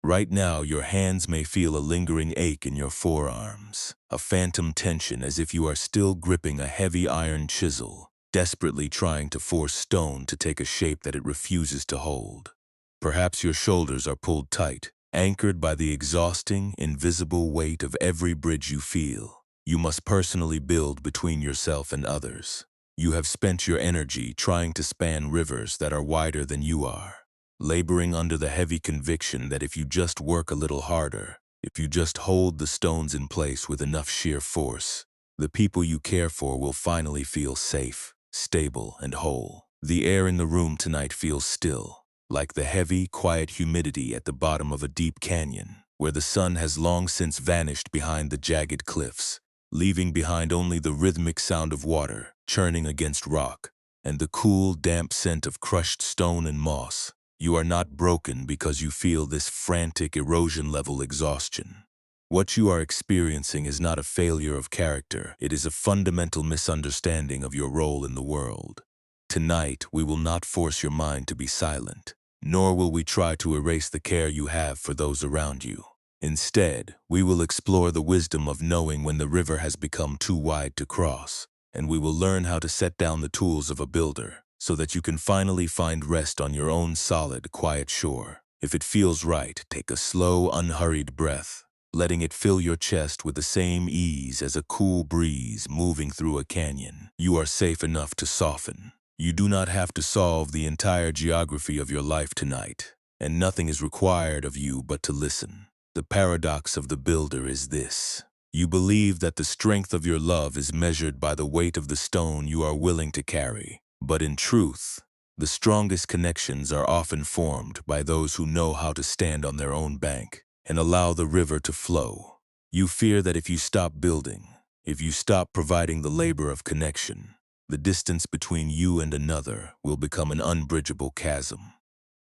Right now, your hands may feel a lingering ache in your forearms, a phantom tension as if you are still gripping a heavy iron chisel, desperately trying to force stone to take a shape that it refuses to hold. Perhaps your shoulders are pulled tight, anchored by the exhausting, invisible weight of every bridge you feel. You must personally build between yourself and others. You have spent your energy trying to span rivers that are wider than you are, laboring under the heavy conviction that if you just work a little harder, if you just hold the stones in place with enough sheer force, the people you care for will finally feel safe, stable, and whole. The air in the room tonight feels still, like the heavy, quiet humidity at the bottom of a deep canyon, where the sun has long since vanished behind the jagged cliffs, leaving behind only the rhythmic sound of water churning against rock and the cool, damp scent of crushed stone and moss. You are not broken because you feel this frantic erosion-level exhaustion. What you are experiencing is not a failure of character, it is a fundamental misunderstanding of your role in the world. Tonight, we will not force your mind to be silent, nor will we try to erase the care you have for those around you. Instead, we will explore the wisdom of knowing when the river has become too wide to cross, and we will learn how to set down the tools of a builder so that you can finally find rest on your own solid, quiet shore. If it feels right, take a slow, unhurried breath, letting it fill your chest with the same ease as a cool breeze moving through a canyon. You are safe enough to soften. You do not have to solve the entire geography of your life tonight, and nothing is required of you but to listen. The paradox of the builder is this. You believe that the strength of your love is measured by the weight of the stone you are willing to carry. But in truth, the strongest connections are often formed by those who know how to stand on their own bank and allow the river to flow. You fear that if you stop building, if you stop providing the labor of connection, the distance between you and another will become an unbridgeable chasm.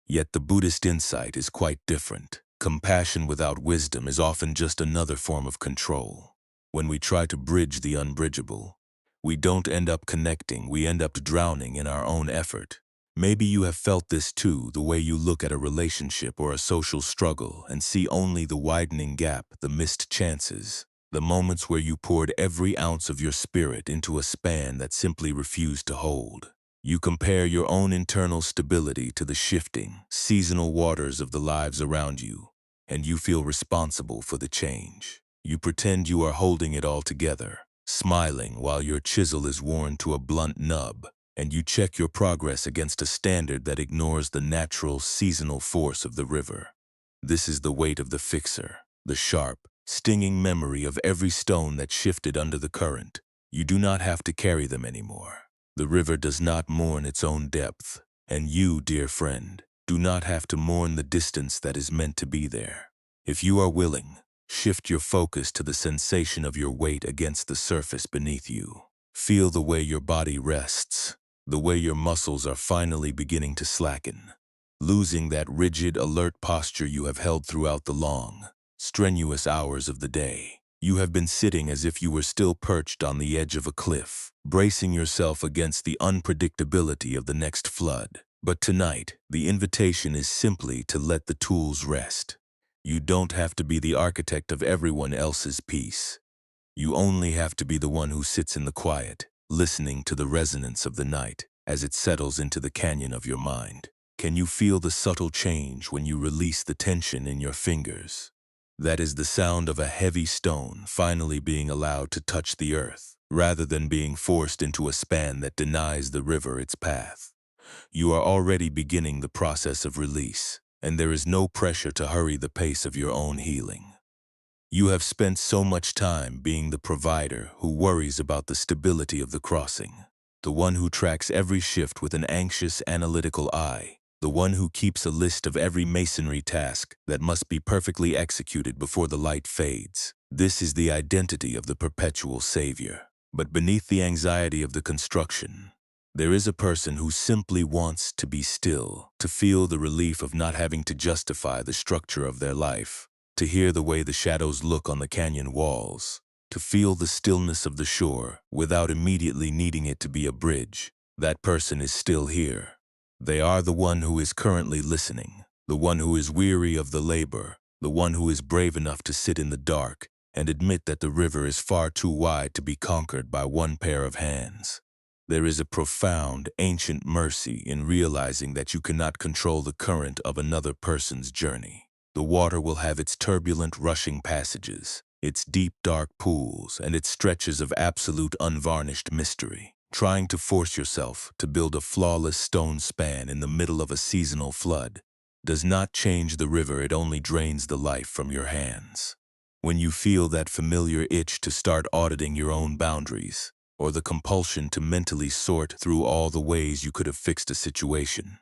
Yet the Buddhist insight is quite different. Compassion without wisdom is often just another form of control. When we try to bridge the unbridgeable, we don't end up connecting, we end up drowning in our own effort. Maybe you have felt this too, the way you look at a relationship or a social struggle and see only the widening gap, the missed chances, the moments where you poured every ounce of your spirit into a span that simply refused to hold. You compare your own internal stability to the shifting, seasonal waters of the lives around you, and you feel responsible for the change. You pretend you are holding it all together, smiling while your chisel is worn to a blunt nub, and you check your progress against a standard that ignores the natural, seasonal force of the river. This is the weight of the fixer, the sharp, stinging memory of every stone that shifted under the current. You do not have to carry them anymore. The river does not mourn its own depth, and you, dear friend, do not have to mourn the distance that is meant to be there. If you are willing, shift your focus to the sensation of your weight against the surface beneath you. Feel the way your body rests, the way your muscles are finally beginning to slacken, losing that rigid, alert posture you have held throughout the long, strenuous hours of the day. You have been sitting as if you were still perched on the edge of a cliff, bracing yourself against the unpredictability of the next flood. But tonight, the invitation is simply to let the tools rest. You don't have to be the architect of everyone else's peace. You only have to be the one who sits in the quiet, listening to the resonance of the night as it settles into the canyon of your mind. Can you feel the subtle change when you release the tension in your fingers? That is the sound of a heavy stone finally being allowed to touch the earth, rather than being forced into a span that denies the river its path. You are already beginning the process of release, and there is no pressure to hurry the pace of your own healing. You have spent so much time being the provider who worries about the stability of the crossing, the one who tracks every shift with an anxious, analytical eye, the one who keeps a list of every masonry task that must be perfectly executed before the light fades. This is the identity of the perpetual savior. But beneath the anxiety of the construction, there is a person who simply wants to be still, to feel the relief of not having to justify the structure of their life, to hear the way the shadows look on the canyon walls, to feel the stillness of the shore without immediately needing it to be a bridge. That person is still here. They are the one who is currently listening, the one who is weary of the labor, the one who is brave enough to sit in the dark and admit that the river is far too wide to be conquered by one pair of hands. There is a profound, ancient mercy in realizing that you cannot control the current of another person's journey. The water will have its turbulent, rushing passages, its deep, dark pools, and its stretches of absolute, unvarnished mystery. Trying to force yourself to build a flawless stone span in the middle of a seasonal flood does not change the river, it only drains the life from your hands. When you feel that familiar itch to start auditing your own boundaries, or the compulsion to mentally sort through all the ways you could have fixed a situation,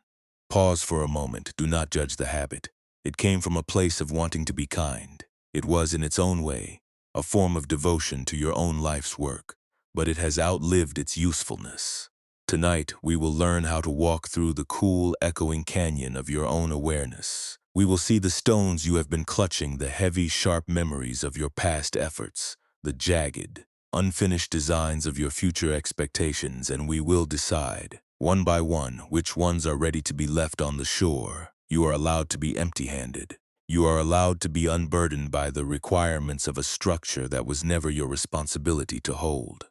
pause for a moment, do not judge the habit. It came from a place of wanting to be kind. It was, in its own way, a form of devotion to your own life's work, but it has outlived its usefulness. Tonight, we will learn how to walk through the cool, echoing canyon of your own awareness. We will see the stones you have been clutching, the heavy, sharp memories of your past efforts, the jagged, unfinished designs of your future expectations, and we will decide, one by one, which ones are ready to be left on the shore. You are allowed to be empty-handed. You are allowed to be unburdened by the requirements of a structure that was never your responsibility to hold.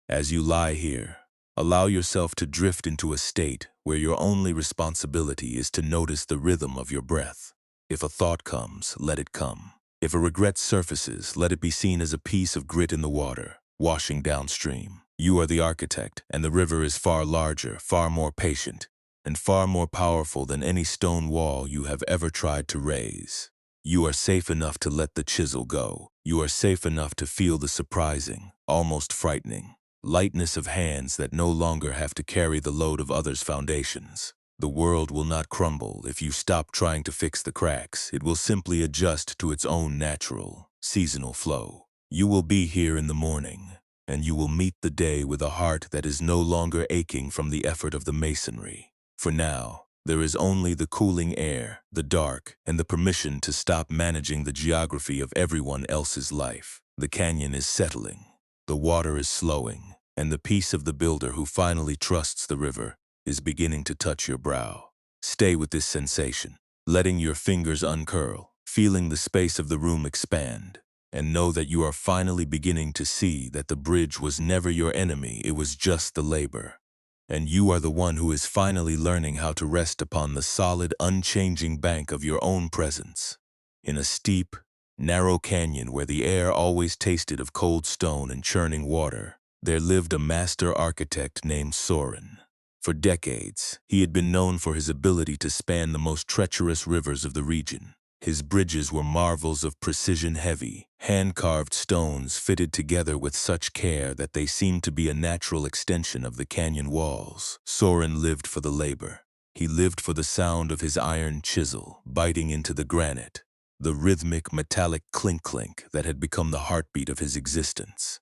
As you lie here, allow yourself to drift into a state where your only responsibility is to notice the rhythm of your breath. If a thought comes, let it come. If a regret surfaces, let it be seen as a piece of grit in the water, washing downstream. You are the architect, and the river is far larger, far more patient, and far more powerful than any stone wall you have ever tried to raise. You are safe enough to let the chisel go. You are safe enough to feel the surprising, almost frightening, lightness of hands that no longer have to carry the load of others' foundations. The world will not crumble if you stop trying to fix the cracks. It will simply adjust to its own natural, seasonal flow. You will be here in the morning, and you will meet the day with a heart that is no longer aching from the effort of the masonry. For now, there is only the cooling air, the dark, and the permission to stop managing the geography of everyone else's life. The canyon is settling, the water is slowing, and the peace of the builder who finally trusts the river is beginning to touch your brow. Stay with this sensation, letting your fingers uncurl, feeling the space of the room expand, and know that you are finally beginning to see that the bridge was never your enemy, it was just the labor. And you are the one who is finally learning how to rest upon the solid, unchanging bank of your own presence. In a steep, narrow canyon where the air always tasted of cold stone and churning water, there lived a master architect named Soren. For decades, he had been known for his ability to span the most treacherous rivers of the region. His bridges were marvels of precision, heavy, hand-carved stones fitted together with such care that they seemed to be a natural extension of the canyon walls. Soren lived for the labor. He lived for the sound of his iron chisel biting into the granite, the rhythmic metallic clink-clink that had become the heartbeat of his existence.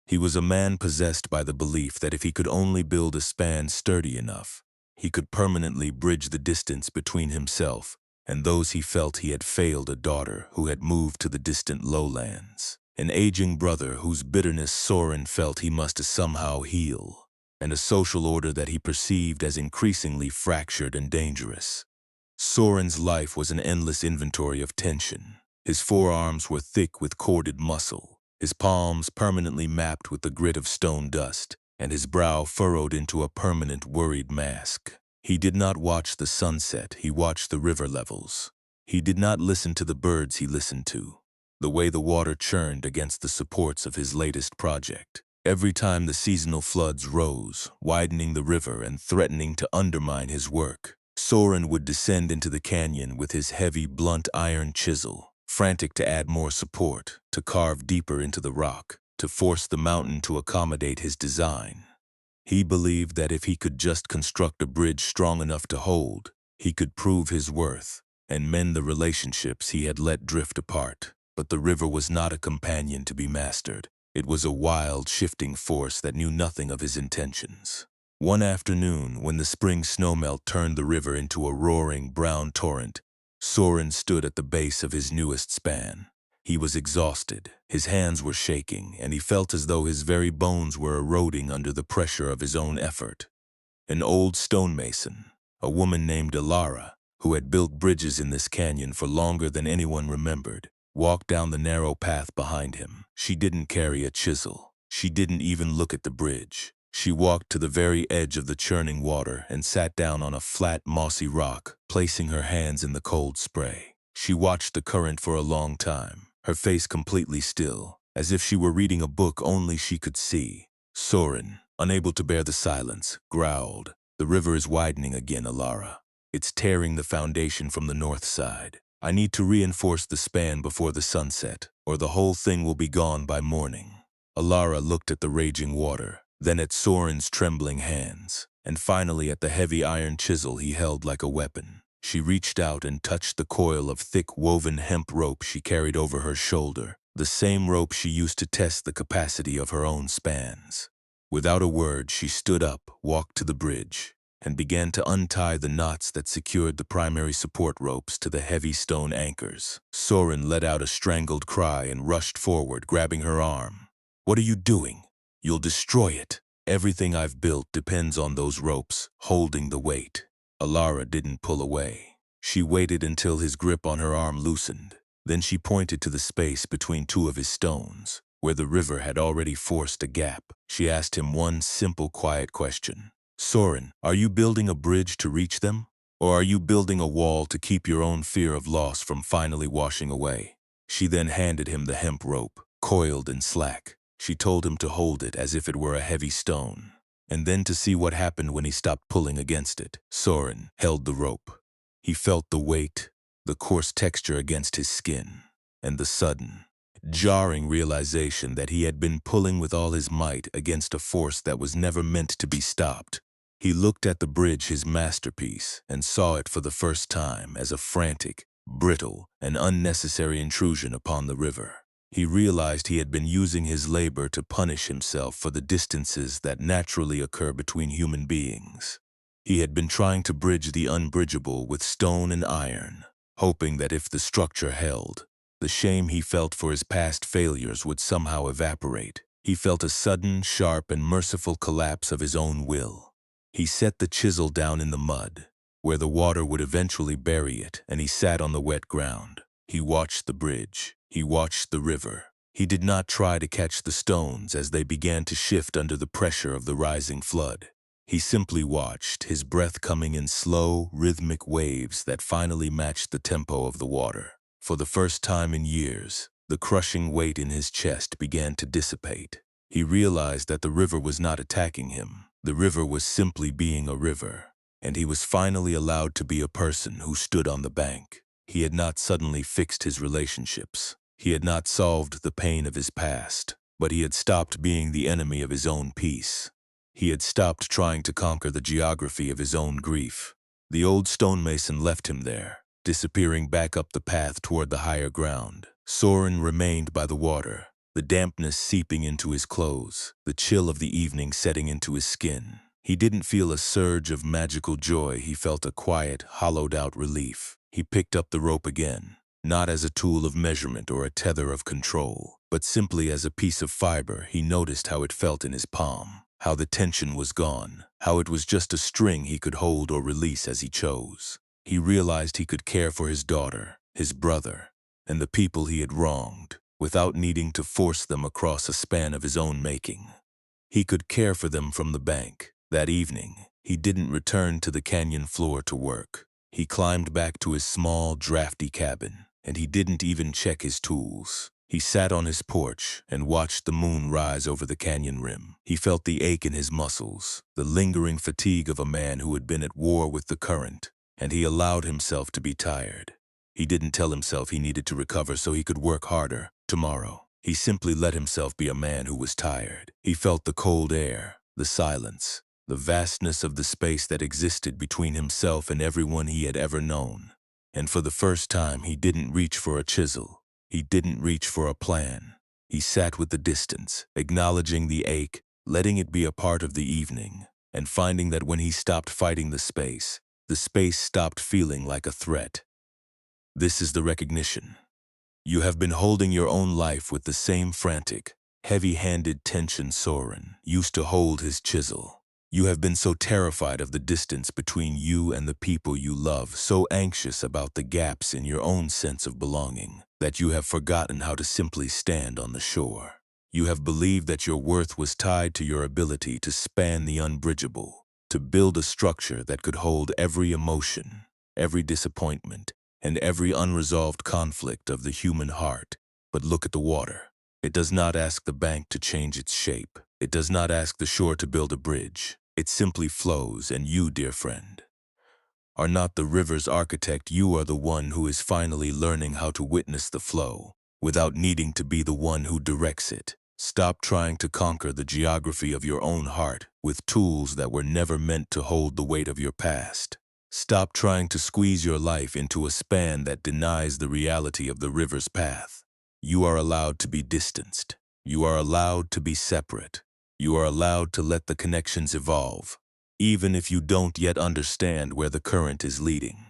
He was a man possessed by the belief that if he could only build a span sturdy enough, he could permanently bridge the distance between himself and those he felt he had failed, a daughter who had moved to the distant lowlands, an aging brother whose bitterness Soren felt he must somehow heal, and a social order that he perceived as increasingly fractured and dangerous. Soren's life was an endless inventory of tension. His forearms were thick with corded muscle, his palms permanently mapped with the grit of stone dust, and his brow furrowed into a permanent worried mask. He did not watch the sunset, he watched the river levels. He did not listen to the birds, he listened to the way the water churned against the supports of his latest project. Every time the seasonal floods rose, widening the river and threatening to undermine his work, Soren would descend into the canyon with his heavy, blunt iron chisel, frantic to add more support, to carve deeper into the rock, to force the mountain to accommodate his design. He believed that if he could just construct a bridge strong enough to hold, he could prove his worth and mend the relationships he had let drift apart. But the river was not a companion to be mastered. It was a wild, shifting force that knew nothing of his intentions. One afternoon, when the spring snowmelt turned the river into a roaring brown torrent, Soren stood at the base of his newest span. He was exhausted, his hands were shaking, and he felt as though his very bones were eroding under the pressure of his own effort. An old stonemason, a woman named Alara, who had built bridges in this canyon for longer than anyone remembered, walked down the narrow path behind him. She didn't carry a chisel. She didn't even look at the bridge. She walked to the very edge of the churning water and sat down on a flat, mossy rock, placing her hands in the cold spray. She watched the current for a long time, her face completely still, as if she were reading a book only she could see. Soren, unable to bear the silence, growled, "The river is widening again, Alara. It's tearing the foundation from the north side. I need to reinforce the span before the sunset, or the whole thing will be gone by morning." Alara looked at the raging water, then at Soren's trembling hands, and finally at the heavy iron chisel he held like a weapon. She reached out and touched the coil of thick woven hemp rope she carried over her shoulder, the same rope she used to test the capacity of her own spans. Without a word, she stood up, walked to the bridge, and began to untie the knots that secured the primary support ropes to the heavy stone anchors. Soren let out a strangled cry and rushed forward, grabbing her arm. "What are you doing? You'll destroy it. Everything I've built depends on those ropes, holding the weight." Alara didn't pull away. She waited until his grip on her arm loosened. Then she pointed to the space between two of his stones, where the river had already forced a gap. She asked him one simple, quiet question. "Soren, are you building a bridge to reach them? Or are you building a wall to keep your own fear of loss from finally washing away?" She then handed him the hemp rope, coiled and slack. She told him to hold it as if it were a heavy stone, and then to see what happened when he stopped pulling against it. Soren held the rope. He felt the weight, the coarse texture against his skin, and the sudden, jarring realization that he had been pulling with all his might against a force that was never meant to be stopped. He looked at the bridge, his masterpiece, and saw it for the first time as a frantic, brittle, and unnecessary intrusion upon the river. He realized he had been using his labor to punish himself for the distances that naturally occur between human beings. He had been trying to bridge the unbridgeable with stone and iron, hoping that if the structure held, the shame he felt for his past failures would somehow evaporate. He felt a sudden, sharp, and merciful collapse of his own will. He set the chisel down in the mud, where the water would eventually bury it, and he sat on the wet ground. He watched the bridge. He watched the river. He did not try to catch the stones as they began to shift under the pressure of the rising flood. He simply watched, his breath coming in slow, rhythmic waves that finally matched the tempo of the water. For the first time in years, the crushing weight in his chest began to dissipate. He realized that the river was not attacking him. The river was simply being a river, and he was finally allowed to be a person who stood on the bank. He had not suddenly fixed his relationships. He had not solved the pain of his past, but he had stopped being the enemy of his own peace. He had stopped trying to conquer the geography of his own grief. The old stonemason left him there, disappearing back up the path toward the higher ground. Soren remained by the water, the dampness seeping into his clothes, the chill of the evening setting into his skin. He didn't feel a surge of magical joy. He felt a quiet, hollowed-out relief. He picked up the rope again, not as a tool of measurement or a tether of control, but simply as a piece of fiber. He noticed how it felt in his palm, how the tension was gone, how it was just a string he could hold or release as he chose. He realized he could care for his daughter, his brother, and the people he had wronged, without needing to force them across a span of his own making. He could care for them from the bank. That evening, he didn't return to the canyon floor to work. He climbed back to his small, drafty cabin, and he didn't even check his tools. He sat on his porch and watched the moon rise over the canyon rim. He felt the ache in his muscles, the lingering fatigue of a man who had been at war with the current, and he allowed himself to be tired. He didn't tell himself he needed to recover so he could work harder tomorrow. He simply let himself be a man who was tired. He felt the cold air, the silence, the vastness of the space that existed between himself and everyone he had ever known. And for the first time, he didn't reach for a chisel. He didn't reach for a plan. He sat with the distance, acknowledging the ache, letting it be a part of the evening, and finding that when he stopped fighting the space stopped feeling like a threat. This is the recognition. You have been holding your own life with the same frantic, heavy-handed tension Soren used to hold his chisel. You have been so terrified of the distance between you and the people you love, so anxious about the gaps in your own sense of belonging, that you have forgotten how to simply stand on the shore. You have believed that your worth was tied to your ability to span the unbridgeable, to build a structure that could hold every emotion, every disappointment, and every unresolved conflict of the human heart. But look at the water. It does not ask the bank to change its shape. It does not ask the shore to build a bridge. It simply flows, and you, dear friend, are not the river's architect. You are the one who is finally learning how to witness the flow, without needing to be the one who directs it. Stop trying to conquer the geography of your own heart with tools that were never meant to hold the weight of your past. Stop trying to squeeze your life into a span that denies the reality of the river's path. You are allowed to be distanced. You are allowed to be separate. You are allowed to let the connections evolve, even if you don't yet understand where the current is leading.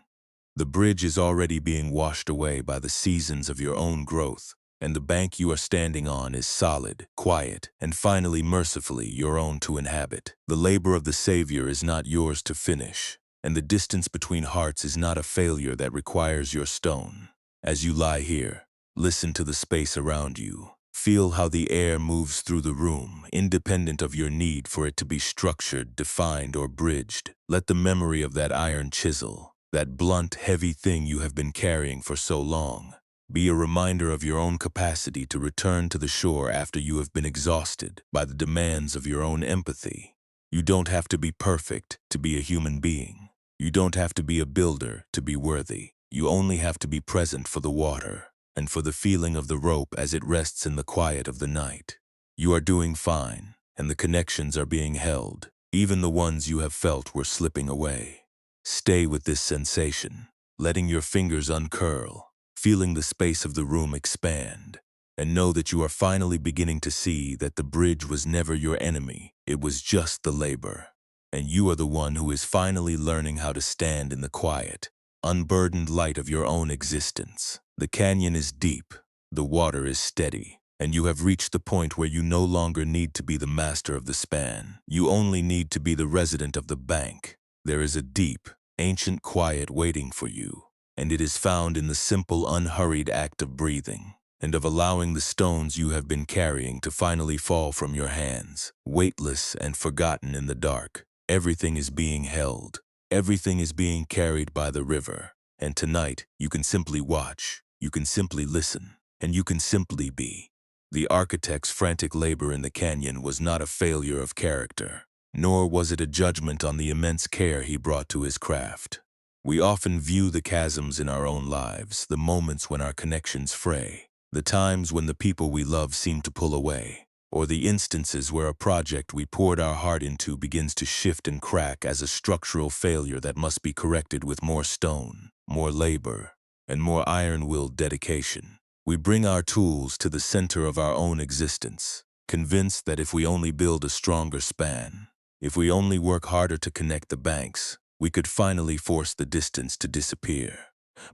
The bridge is already being washed away by the seasons of your own growth, and the bank you are standing on is solid, quiet, and finally mercifully your own to inhabit. The labor of the Savior is not yours to finish, and the distance between hearts is not a failure that requires your stone. As you lie here, listen to the space around you. Feel how the air moves through the room, independent of your need for it to be structured, defined, or bridged. Let the memory of that iron chisel, that blunt, heavy thing you have been carrying for so long, be a reminder of your own capacity to return to the shore after you have been exhausted by the demands of your own empathy. You don't have to be perfect to be a human being. You don't have to be a builder to be worthy. You only have to be present for the water, and for the feeling of the rope as it rests in the quiet of the night. You are doing fine, and the connections are being held. Even the ones you have felt were slipping away. Stay with this sensation, letting your fingers uncurl, feeling the space of the room expand, and know that you are finally beginning to see that the bridge was never your enemy. It was just the labor. And you are the one who is finally learning how to stand in the quiet, unburdened light of your own existence. The canyon is deep, the water is steady, and you have reached the point where you no longer need to be the master of the span. You only need to be the resident of the bank. There is a deep, ancient quiet waiting for you, and it is found in the simple, unhurried act of breathing, and of allowing the stones you have been carrying to finally fall from your hands, weightless and forgotten in the dark. Everything is being held. Everything is being carried by the river, and tonight you can simply watch, you can simply listen, and you can simply be. The architect's frantic labor in the canyon was not a failure of character, nor was it a judgment on the immense care he brought to his craft. We often view the chasms in our own lives, the moments when our connections fray, the times when the people we love seem to pull away, or the instances where a project we poured our heart into begins to shift and crack as a structural failure that must be corrected with more stone, more labor, and more iron-willed dedication. We bring our tools to the center of our own existence, convinced that if we only build a stronger span, if we only work harder to connect the banks, we could finally force the distance to disappear.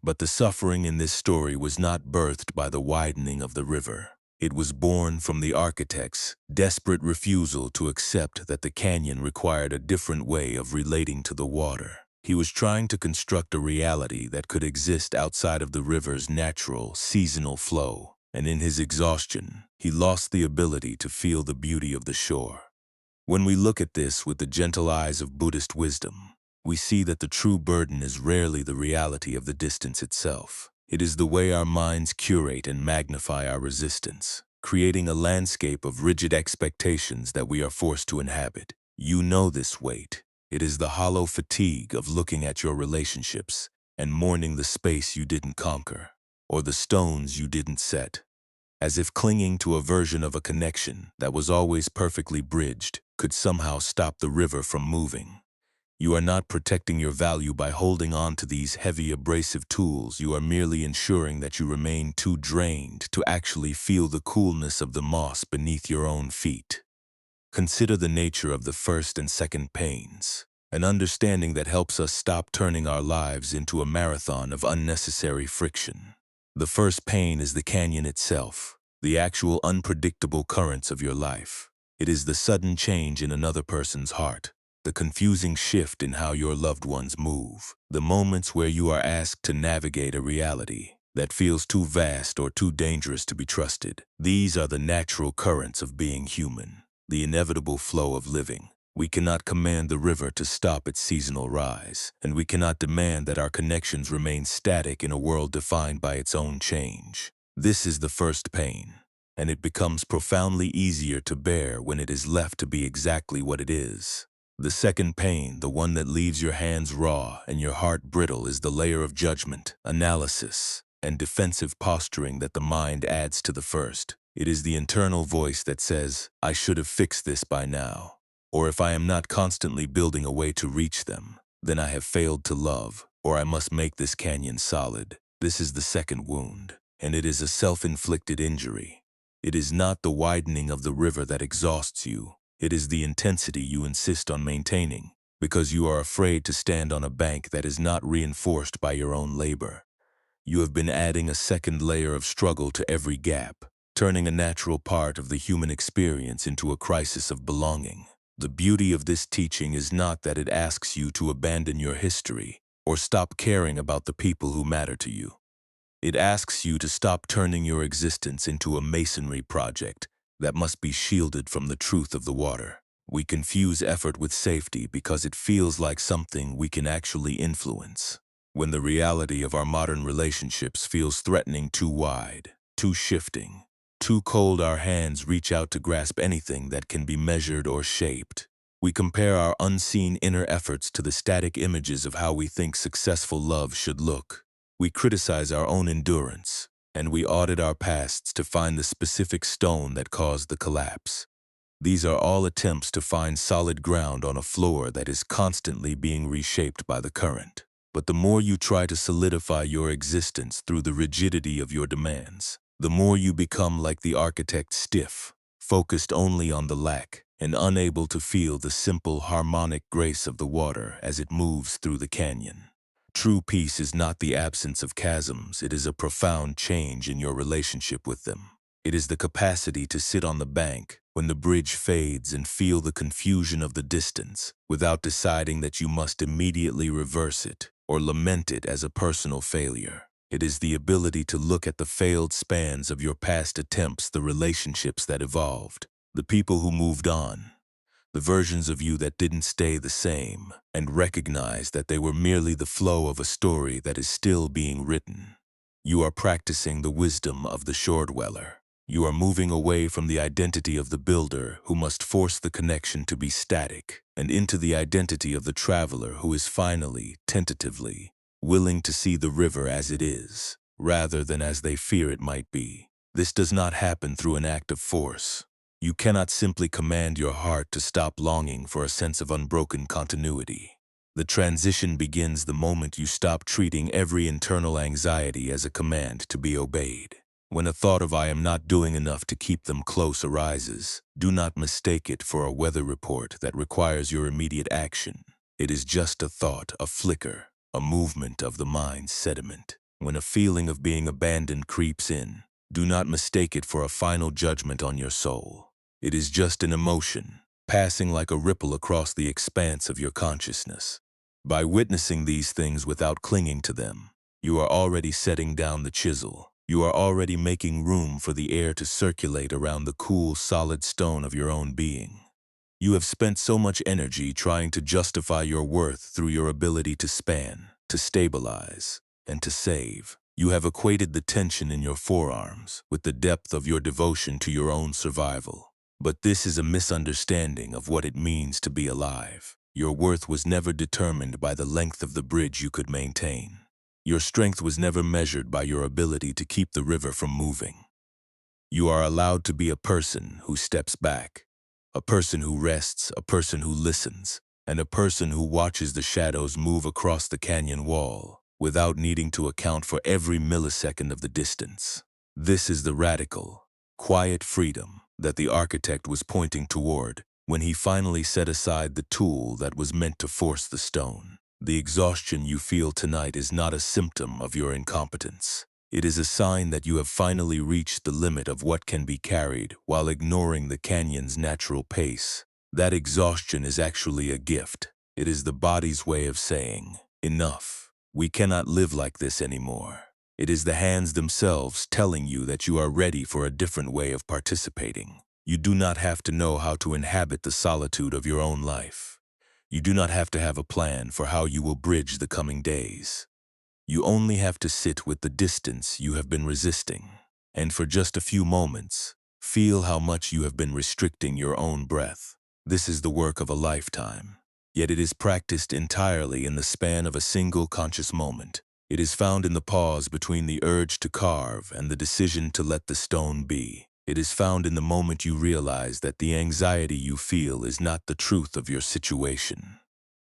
But the suffering in this story was not birthed by the widening of the river. It was born from the architect's desperate refusal to accept that the canyon required a different way of relating to the water. He was trying to construct a reality that could exist outside of the river's natural, seasonal flow, and in his exhaustion, he lost the ability to feel the beauty of the shore. When we look at this with the gentle eyes of Buddhist wisdom, we see that the true burden is rarely the reality of the distance itself. It is the way our minds curate and magnify our resistance, creating a landscape of rigid expectations that we are forced to inhabit. You know this weight. It is the hollow fatigue of looking at your relationships and mourning the space you didn't conquer, or the stones you didn't set, as if clinging to a version of a connection that was always perfectly bridged could somehow stop the river from moving. You are not protecting your value by holding on to these heavy, abrasive tools. You are merely ensuring that you remain too drained to actually feel the coolness of the moss beneath your own feet. Consider the nature of the first and second pains, an understanding that helps us stop turning our lives into a marathon of unnecessary friction. The first pain is the canyon itself, the actual unpredictable currents of your life. It is the sudden change in another person's heart, the confusing shift in how your loved ones move, the moments where you are asked to navigate a reality that feels too vast or too dangerous to be trusted. These are the natural currents of being human, the inevitable flow of living. We cannot command the river to stop its seasonal rise, and we cannot demand that our connections remain static in a world defined by its own change. This is the first pain, and it becomes profoundly easier to bear when it is left to be exactly what it is. The second pain, the one that leaves your hands raw and your heart brittle, is the layer of judgment, analysis, and defensive posturing that the mind adds to the first. It is the internal voice that says, "I should have fixed this by now," or "if I am not constantly building a way to reach them, then I have failed to love, or I must make this canyon solid." This is the second wound, and it is a self-inflicted injury. It is not the widening of the river that exhausts you. It is the intensity you insist on maintaining, because you are afraid to stand on a bank that is not reinforced by your own labor. You have been adding a second layer of struggle to every gap, turning a natural part of the human experience into a crisis of belonging. The beauty of this teaching is not that it asks you to abandon your history or stop caring about the people who matter to you. It asks you to stop turning your existence into a masonry project that must be shielded from the truth of the water. We confuse effort with safety because it feels like something we can actually influence, when the reality of our modern relationships feels threatening, too wide, too shifting, too cold. Our hands reach out to grasp anything that can be measured or shaped. We compare our unseen inner efforts to the static images of how we think successful love should look. We criticize our own endurance, and we audit our pasts to find the specific stone that caused the collapse. These are all attempts to find solid ground on a floor that is constantly being reshaped by the current. But the more you try to solidify your existence through the rigidity of your demands, the more you become like the architect, stiff, focused only on the lack, and unable to feel the simple harmonic grace of the water as it moves through the canyon. True peace is not the absence of chasms, it is a profound change in your relationship with them. It is the capacity to sit on the bank when the bridge fades and feel the confusion of the distance without deciding that you must immediately reverse it or lament it as a personal failure. It is the ability to look at the failed spans of your past attempts, the relationships that evolved, the people who moved on, the versions of you that didn't stay the same, and recognize that they were merely the flow of a story that is still being written. You are practicing the wisdom of the shore dweller. You are moving away from the identity of the builder who must force the connection to be static, and into the identity of the traveler who is finally, tentatively, willing to see the river as it is, rather than as they fear it might be. This does not happen through an act of force. You cannot simply command your heart to stop longing for a sense of unbroken continuity. The transition begins the moment you stop treating every internal anxiety as a command to be obeyed. When a thought of "I am not doing enough to keep them close" arises, do not mistake it for a weather report that requires your immediate action. It is just a thought, a flicker, a movement of the mind's sediment. When a feeling of being abandoned creeps in, do not mistake it for a final judgment on your soul. It is just an emotion, passing like a ripple across the expanse of your consciousness. By witnessing these things without clinging to them, you are already setting down the chisel. You are already making room for the air to circulate around the cool, solid stone of your own being. You have spent so much energy trying to justify your worth through your ability to span, to stabilize, and to save. You have equated the tension in your forearms with the depth of your devotion to your own survival. But this is a misunderstanding of what it means to be alive. Your worth was never determined by the length of the bridge you could maintain. Your strength was never measured by your ability to keep the river from moving. You are allowed to be a person who steps back, a person who rests, a person who listens, and a person who watches the shadows move across the canyon wall without needing to account for every millisecond of the distance. This is the radical, quiet freedom that the architect was pointing toward when he finally set aside the tool that was meant to force the stone. The exhaustion you feel tonight is not a symptom of your incompetence. It is a sign that you have finally reached the limit of what can be carried while ignoring the canyon's natural pace. That exhaustion is actually a gift. It is the body's way of saying, enough. We cannot live like this anymore. It is the hands themselves telling you that you are ready for a different way of participating. You do not have to know how to inhabit the solitude of your own life. You do not have to have a plan for how you will bridge the coming days. You only have to sit with the distance you have been resisting, and for just a few moments, feel how much you have been restricting your own breath. This is the work of a lifetime, yet it is practiced entirely in the span of a single conscious moment. It is found in the pause between the urge to carve and the decision to let the stone be. It is found in the moment you realize that the anxiety you feel is not the truth of your situation.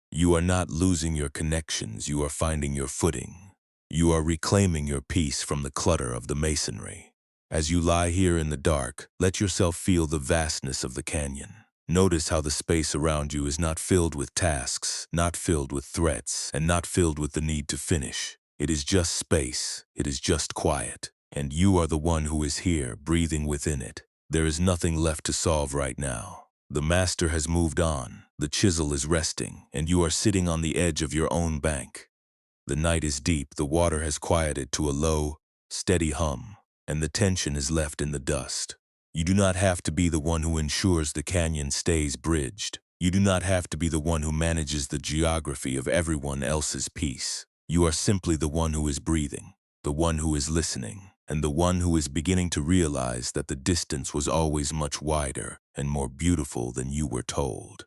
You are not losing your connections, you are finding your footing. You are reclaiming your peace from the clutter of the masonry. As you lie here in the dark, let yourself feel the vastness of the canyon. Notice how the space around you is not filled with tasks, not filled with threats, and not filled with the need to finish. It is just space, it is just quiet, and you are the one who is here, breathing within it. There is nothing left to solve right now. The master has moved on, the chisel is resting, and you are sitting on the edge of your own bank. The night is deep, the water has quieted to a low, steady hum, and the tension is left in the dust. You do not have to be the one who ensures the canyon stays bridged. You do not have to be the one who manages the geography of everyone else's peace. You are simply the one who is breathing, the one who is listening, and the one who is beginning to realize that the distance was always much wider and more beautiful than you were told.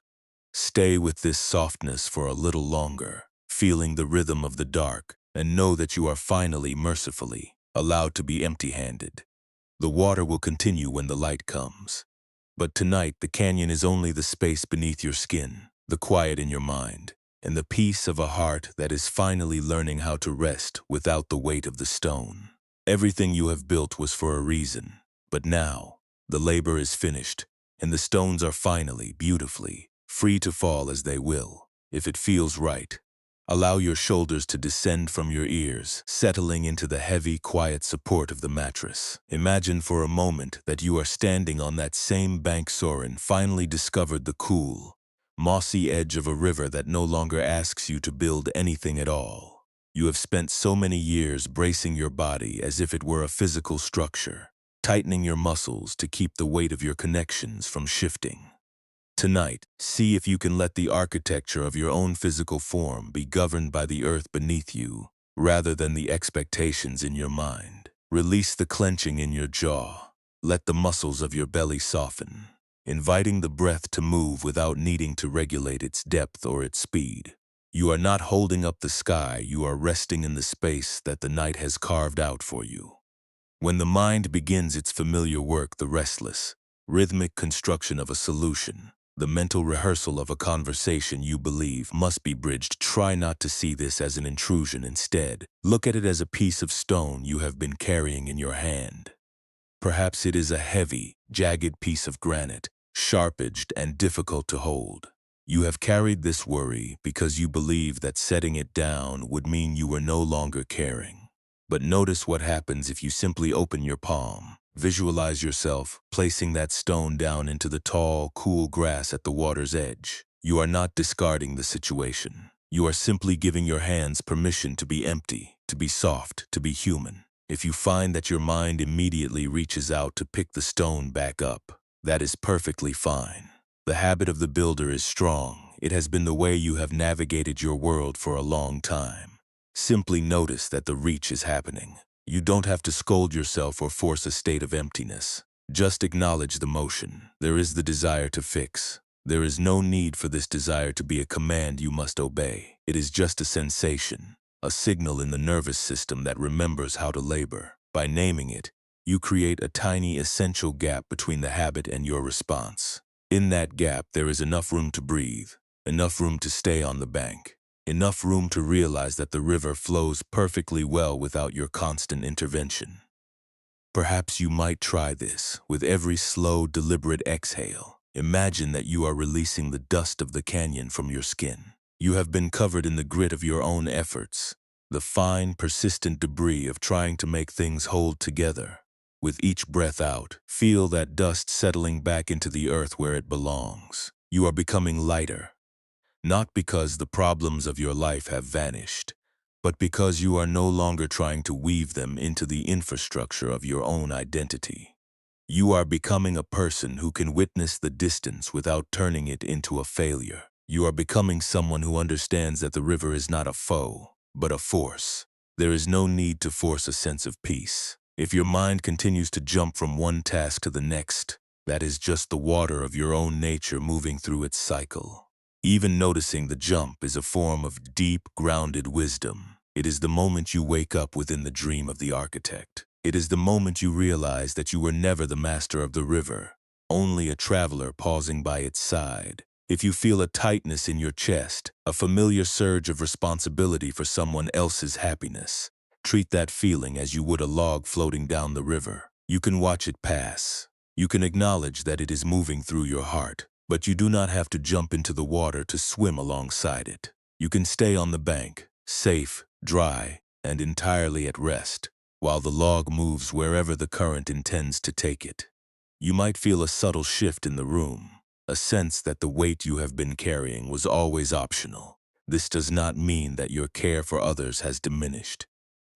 Stay with this softness for a little longer, feeling the rhythm of the dark, and know that you are finally, mercifully, allowed to be empty-handed. The water will continue when the light comes. But tonight, the canyon is only the space beneath your skin, the quiet in your mind, and the peace of a heart that is finally learning how to rest without the weight of the stone. Everything you have built was for a reason, but now, the labor is finished, and the stones are finally, beautifully, free to fall as they will, if it feels right. Allow your shoulders to descend from your ears, settling into the heavy, quiet support of the mattress. Imagine for a moment that you are standing on that same bank Soren finally discovered the cool, mossy edge of a river that no longer asks you to build anything at all. You have spent so many years bracing your body as if it were a physical structure, tightening your muscles to keep the weight of your connections from shifting. Tonight, see if you can let the architecture of your own physical form be governed by the earth beneath you, rather than the expectations in your mind. Release the clenching in your jaw. Let the muscles of your belly soften, inviting the breath to move without needing to regulate its depth or its speed. You are not holding up the sky, you are resting in the space that the night has carved out for you. When the mind begins its familiar work, the restless, rhythmic construction of a solution, the mental rehearsal of a conversation you believe must be bridged, try not to see this as an intrusion. Instead, look at it as a piece of stone you have been carrying in your hand. Perhaps it is a heavy, jagged piece of granite, sharp-edged and difficult to hold. You have carried this worry because you believe that setting it down would mean you were no longer caring. But notice what happens if you simply open your palm. Visualize yourself placing that stone down into the tall, cool grass at the water's edge. You are not discarding the situation. You are simply giving your hands permission to be empty, to be soft, to be human. If you find that your mind immediately reaches out to pick the stone back up, that is perfectly fine. The habit of the builder is strong. It has been the way you have navigated your world for a long time. Simply notice that the reach is happening. You don't have to scold yourself or force a state of emptiness. Just acknowledge the motion. There is the desire to fix. There is no need for this desire to be a command you must obey. It is just a sensation, a signal in the nervous system that remembers how to labor. By naming it, you create a tiny essential gap between the habit and your response. In that gap, there is enough room to breathe, enough room to stay on the bank, enough room to realize that the river flows perfectly well without your constant intervention. Perhaps you might try this with every slow, deliberate exhale. Imagine that you are releasing the dust of the canyon from your skin. You have been covered in the grit of your own efforts, the fine, persistent debris of trying to make things hold together. With each breath out, feel that dust settling back into the earth where it belongs. You are becoming lighter, not because the problems of your life have vanished, but because you are no longer trying to weave them into the infrastructure of your own identity. You are becoming a person who can witness the distance without turning it into a failure. You are becoming someone who understands that the river is not a foe, but a force. There is no need to force a sense of peace. If your mind continues to jump from one task to the next, that is just the water of your own nature moving through its cycle. Even noticing the jump is a form of deep, grounded wisdom. It is the moment you wake up within the dream of the architect. It is the moment you realize that you were never the master of the river, only a traveler pausing by its side. If you feel a tightness in your chest, a familiar surge of responsibility for someone else's happiness, treat that feeling as you would a log floating down the river. You can watch it pass. You can acknowledge that it is moving through your heart, but you do not have to jump into the water to swim alongside it. You can stay on the bank, safe, dry, and entirely at rest, while the log moves wherever the current intends to take it. You might feel a subtle shift in the room, a sense that the weight you have been carrying was always optional. This does not mean that your care for others has diminished.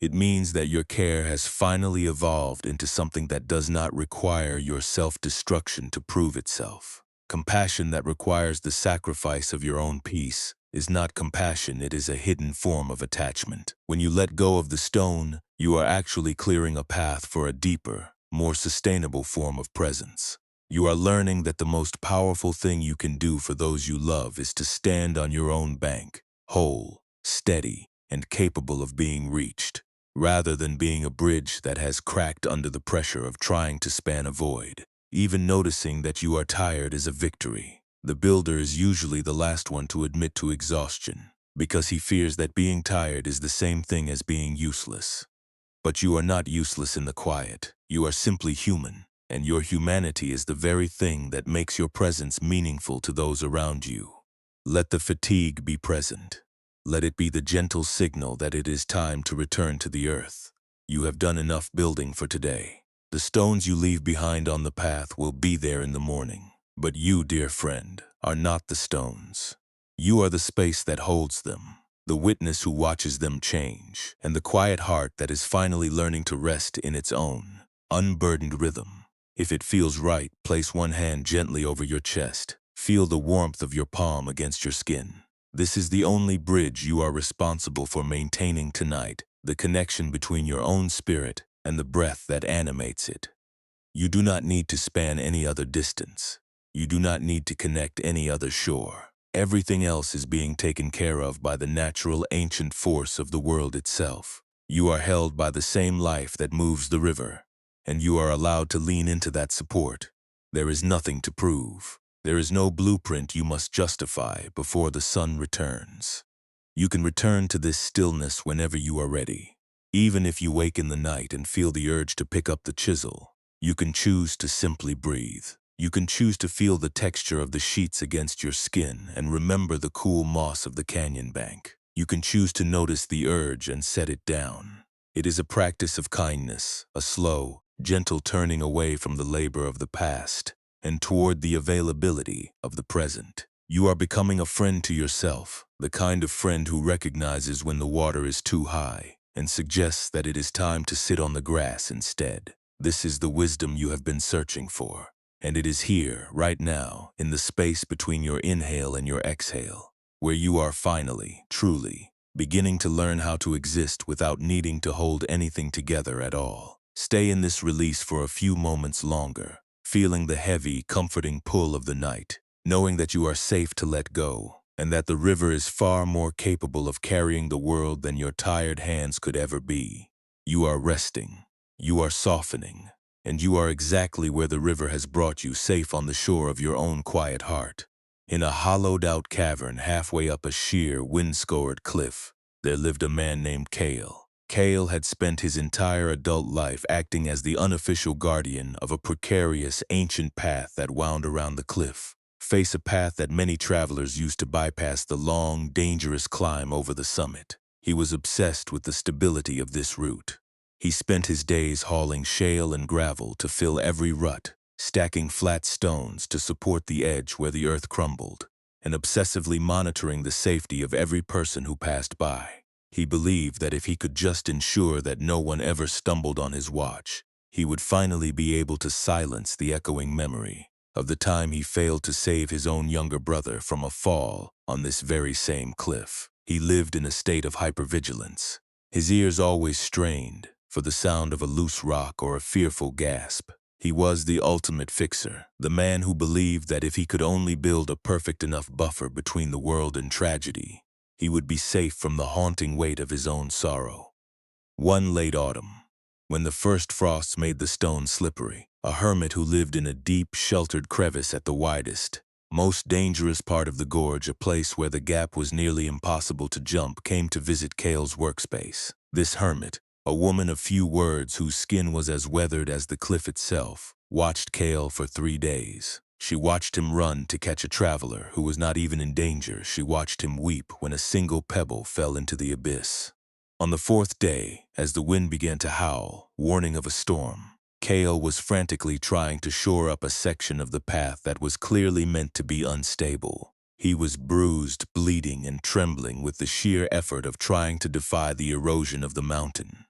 It means that your care has finally evolved into something that does not require your self-destruction to prove itself. Compassion that requires the sacrifice of your own peace is not compassion, it is a hidden form of attachment. When you let go of the stone, you are actually clearing a path for a deeper, more sustainable form of presence. You are learning that the most powerful thing you can do for those you love is to stand on your own bank, whole, steady, and capable of being reached, rather than being a bridge that has cracked under the pressure of trying to span a void. Even noticing that you are tired is a victory. The builder is usually the last one to admit to exhaustion, because he fears that being tired is the same thing as being useless. But you are not useless in the quiet. You are simply human, and your humanity is the very thing that makes your presence meaningful to those around you. Let the fatigue be present. Let it be the gentle signal that it is time to return to the earth. You have done enough building for today. The stones you leave behind on the path will be there in the morning. But you, dear friend, are not the stones. You are the space that holds them, the witness who watches them change, and the quiet heart that is finally learning to rest in its own, unburdened rhythm. If it feels right, place one hand gently over your chest. Feel the warmth of your palm against your skin. This is the only bridge you are responsible for maintaining tonight, the connection between your own spirit and the breath that animates it. You do not need to span any other distance. You do not need to connect any other shore. Everything else is being taken care of by the natural ancient force of the world itself. You are held by the same life that moves the river, and you are allowed to lean into that support. There is nothing to prove. There is no blueprint you must justify before the sun returns. You can return to this stillness whenever you are ready. Even if you wake in the night and feel the urge to pick up the chisel, you can choose to simply breathe. You can choose to feel the texture of the sheets against your skin and remember the cool moss of the canyon bank. You can choose to notice the urge and set it down. It is a practice of kindness, a slow, gentle turning away from the labor of the past and toward the availability of the present. You are becoming a friend to yourself, the kind of friend who recognizes when the water is too high and suggests that it is time to sit on the grass instead. This is the wisdom you have been searching for, and it is here, right now, in the space between your inhale and your exhale, where you are finally, truly, beginning to learn how to exist without needing to hold anything together at all. Stay in this release for a few moments longer, feeling the heavy, comforting pull of the night, knowing that you are safe to let go, and that the river is far more capable of carrying the world than your tired hands could ever be. You are resting, you are softening, and you are exactly where the river has brought you, safe on the shore of your own quiet heart. In a hollowed-out cavern halfway up a sheer, wind-scored cliff, there lived a man named Kale. Kale had spent his entire adult life acting as the unofficial guardian of a precarious, ancient path that wound around the cliff. A path that many travelers used to bypass the long, dangerous climb over the summit. He was obsessed with the stability of this route. He spent his days hauling shale and gravel to fill every rut, stacking flat stones to support the edge where the earth crumbled, and obsessively monitoring the safety of every person who passed by. He believed that if he could just ensure that no one ever stumbled on his watch, he would finally be able to silence the echoing memory of the time he failed to save his own younger brother from a fall on this very same cliff. He lived in a state of hypervigilance, his ears always strained for the sound of a loose rock or a fearful gasp. He was the ultimate fixer, the man who believed that if he could only build a perfect enough buffer between the world and tragedy, he would be safe from the haunting weight of his own sorrow. One late autumn, when the first frosts made the stones slippery, a hermit who lived in a deep, sheltered crevice at the widest, most dangerous part of the gorge, a place where the gap was nearly impossible to jump, came to visit Kale's workspace. This hermit, a woman of few words whose skin was as weathered as the cliff itself, watched Kale for 3 days. She watched him run to catch a traveler who was not even in danger. She watched him weep when a single pebble fell into the abyss. On the 4th day, as the wind began to howl, warning of a storm, Kale was frantically trying to shore up a section of the path that was clearly meant to be unstable. He was bruised, bleeding, and trembling with the sheer effort of trying to defy the erosion of the mountain.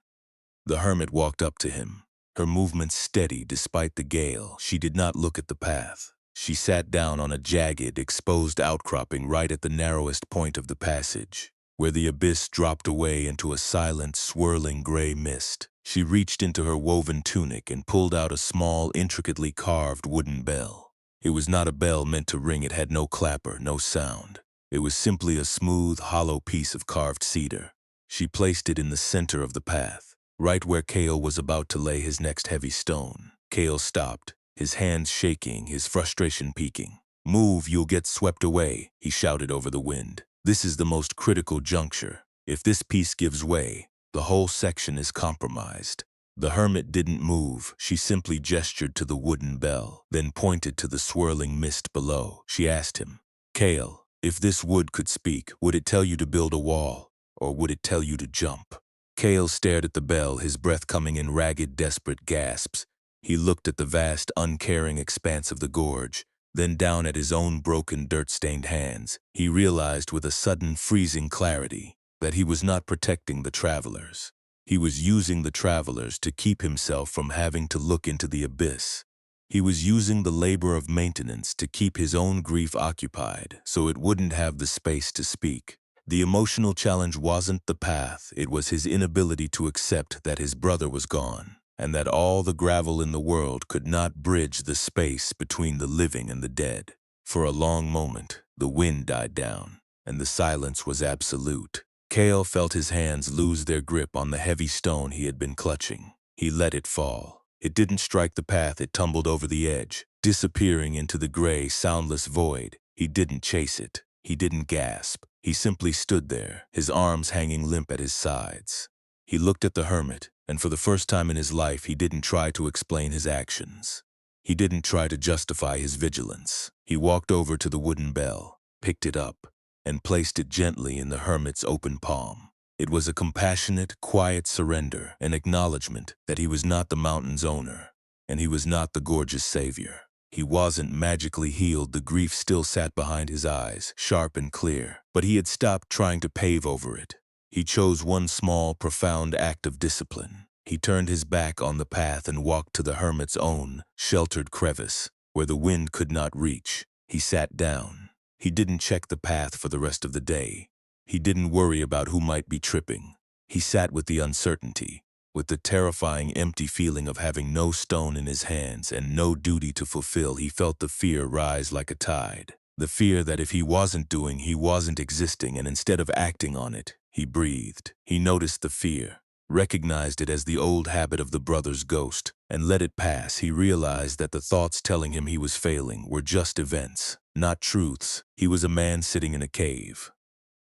The hermit walked up to him, her movements steady despite the gale. She did not look at the path. She sat down on a jagged, exposed outcropping right at the narrowest point of the passage, where the abyss dropped away into a silent, swirling gray mist. She reached into her woven tunic and pulled out a small, intricately carved wooden bell. It was not a bell meant to ring. It had no clapper, no sound. It was simply a smooth, hollow piece of carved cedar. She placed it in the center of the path, right where Kale was about to lay his next heavy stone. Kale stopped, his hands shaking, his frustration peaking. "Move, you'll get swept away," he shouted over the wind. "This is the most critical juncture. If this piece gives way, the whole section is compromised." The hermit didn't move. She simply gestured to the wooden bell, then pointed to the swirling mist below. She asked him, "Kale, if this wood could speak, would it tell you to build a wall, or would it tell you to jump?" Kale stared at the bell, his breath coming in ragged, desperate gasps. He looked at the vast, uncaring expanse of the gorge, then down at his own broken, dirt-stained hands. He realized with a sudden, freezing clarity that he was not protecting the travelers. He was using the travelers to keep himself from having to look into the abyss. He was using the labor of maintenance to keep his own grief occupied so it wouldn't have the space to speak. The emotional challenge wasn't the path, it was his inability to accept that his brother was gone, and that all the gravel in the world could not bridge the space between the living and the dead. For a long moment, the wind died down, and the silence was absolute. Kale felt his hands lose their grip on the heavy stone he had been clutching. He let it fall. It didn't strike the path, it tumbled over the edge, disappearing into the gray, soundless void. He didn't chase it. He didn't gasp. He simply stood there, his arms hanging limp at his sides. He looked at the hermit, and for the first time in his life, he didn't try to explain his actions. He didn't try to justify his vigilance. He walked over to the wooden bell, picked it up, and placed it gently in the hermit's open palm. It was a compassionate, quiet surrender, an acknowledgement that he was not the mountain's owner, and he was not the gorge's savior. He wasn't magically healed. The grief still sat behind his eyes, sharp and clear, but he had stopped trying to pave over it. He chose one small, profound act of discipline. He turned his back on the path and walked to the hermit's own sheltered crevice, where the wind could not reach. He sat down. He didn't check the path for the rest of the day. He didn't worry about who might be tripping. He sat with the uncertainty, with the terrifying empty feeling of having no stone in his hands and no duty to fulfill. He felt the fear rise like a tide. The fear that if he wasn't doing, he wasn't existing, and instead of acting on it, he breathed. He noticed the fear, recognized it as the old habit of the brother's ghost, and let it pass. He realized that the thoughts telling him he was failing were just events, not truths. He was a man sitting in a cave.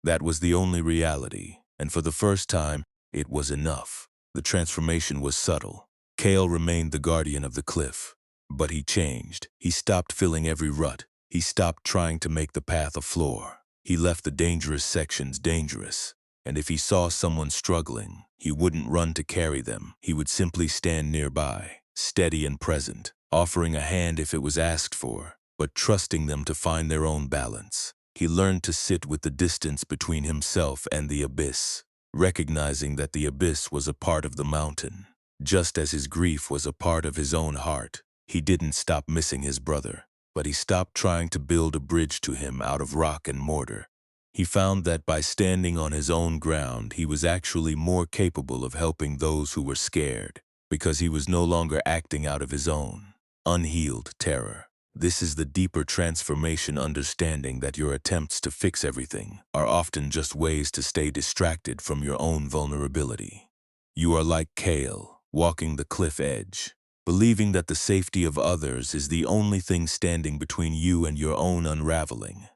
That was the only reality, and for the first time, it was enough. The transformation was subtle. Kale remained the guardian of the cliff, but he changed. He stopped filling every rut. He stopped trying to make the path a floor. He left the dangerous sections dangerous, and if he saw someone struggling, he wouldn't run to carry them. He would simply stand nearby, steady and present, offering a hand if it was asked for, but trusting them to find their own balance. He learned to sit with the distance between himself and the abyss, recognizing that the abyss was a part of the mountain. Just as his grief was a part of his own heart, he didn't stop missing his brother, but he stopped trying to build a bridge to him out of rock and mortar. He found that by standing on his own ground, he was actually more capable of helping those who were scared, because he was no longer acting out of his own unhealed terror. This is the deeper transformation, understanding that your attempts to fix everything are often just ways to stay distracted from your own vulnerability. You are like Kale, walking the cliff edge, believing that the safety of others is the only thing standing between you and your own unraveling.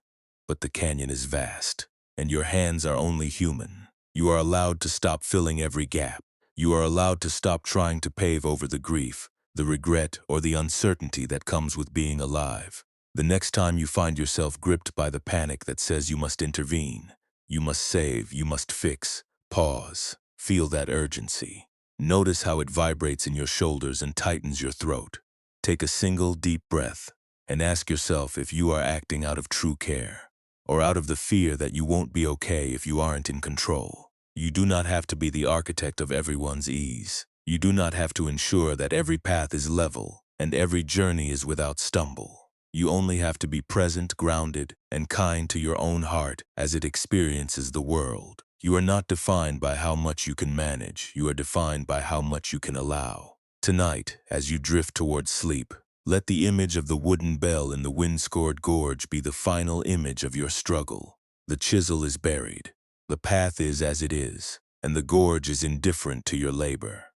But the canyon is vast, and your hands are only human. You are allowed to stop filling every gap. You are allowed to stop trying to pave over the grief, the regret, or the uncertainty that comes with being alive. The next time you find yourself gripped by the panic that says you must intervene, you must save, you must fix, pause, feel that urgency. Notice how it vibrates in your shoulders and tightens your throat. Take a single deep breath and ask yourself if you are acting out of true care, or out of the fear that you won't be okay if you aren't in control. You do not have to be the architect of everyone's ease. You do not have to ensure that every path is level and every journey is without stumble. You only have to be present, grounded, and kind to your own heart as it experiences the world. You are not defined by how much you can manage. You are defined by how much you can allow. Tonight, as you drift towards sleep, let the image of the wooden bell in the wind-scored gorge be the final image of your struggle. The chisel is buried. The path is as it is, and the gorge is indifferent to your labor.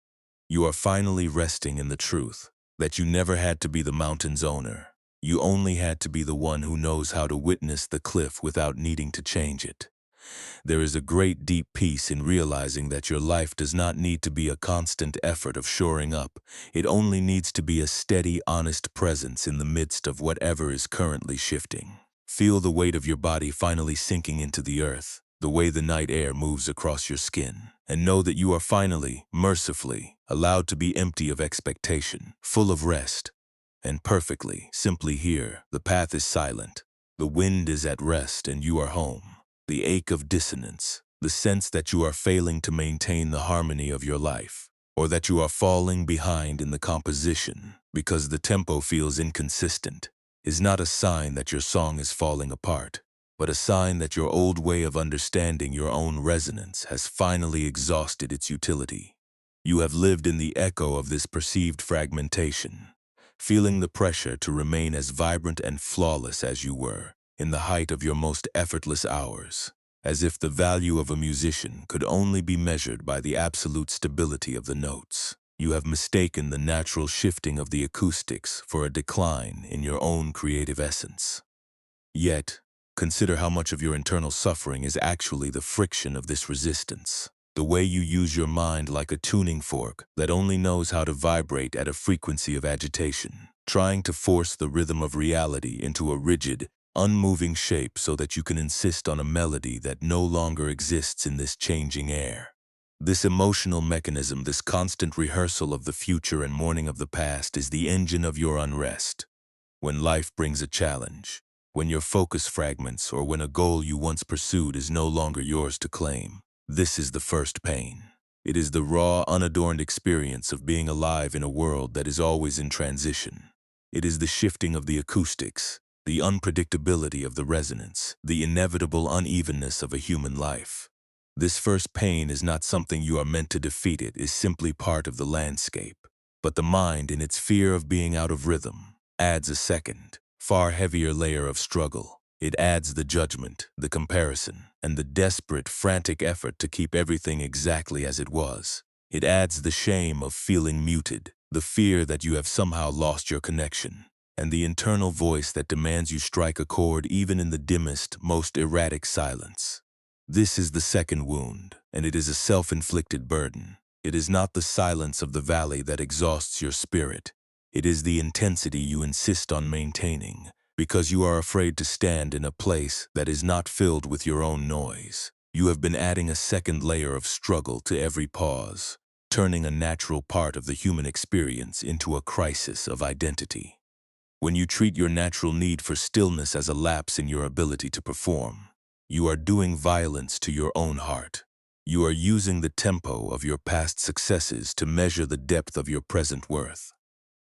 You are finally resting in the truth that you never had to be the mountain's owner. You only had to be the one who knows how to witness the cliff without needing to change it. There is a great deep peace in realizing that your life does not need to be a constant effort of shoring up. It only needs to be a steady, honest presence in the midst of whatever is currently shifting. Feel the weight of your body finally sinking into the earth, the way the night air moves across your skin, and know that you are finally, mercifully, allowed to be empty of expectation, full of rest, and perfectly, simply here. The path is silent, the wind is at rest, and you are home. The ache of dissonance, the sense that you are failing to maintain the harmony of your life, or that you are falling behind in the composition because the tempo feels inconsistent, is not a sign that your song is falling apart, but a sign that your old way of understanding your own resonance has finally exhausted its utility. You have lived in the echo of this perceived fragmentation, feeling the pressure to remain as vibrant and flawless as you were in the height of your most effortless hours, as if the value of a musician could only be measured by the absolute stability of the notes. You have mistaken the natural shifting of the acoustics for a decline in your own creative essence. Yet, consider how much of your internal suffering is actually the friction of this resistance. The way you use your mind like a tuning fork that only knows how to vibrate at a frequency of agitation, trying to force the rhythm of reality into a rigid, unmoving shape so that you can insist on a melody that no longer exists in this changing air. This emotional mechanism, this constant rehearsal of the future and mourning of the past, is the engine of your unrest. When life brings a challenge, when your focus fragments, or when a goal you once pursued is no longer yours to claim, this is the first pain. It is the raw, unadorned experience of being alive in a world that is always in transition. It is the shifting of the acoustics, the unpredictability of the resonance, the inevitable unevenness of a human life. This first pain is not something you are meant to defeat. It is simply part of the landscape. But the mind, in its fear of being out of rhythm, adds a second, far heavier layer of struggle. It adds the judgment, the comparison, and the desperate, frantic effort to keep everything exactly as it was. It adds the shame of feeling muted, the fear that you have somehow lost your connection, and the internal voice that demands you strike a chord even in the dimmest, most erratic silence. This is the second wound, and it is a self-inflicted burden. It is not the silence of the valley that exhausts your spirit. It is the intensity you insist on maintaining, because you are afraid to stand in a place that is not filled with your own noise. You have been adding a second layer of struggle to every pause, turning a natural part of the human experience into a crisis of identity. When you treat your natural need for stillness as a lapse in your ability to perform, you are doing violence to your own heart. You are using the tempo of your past successes to measure the depth of your present worth.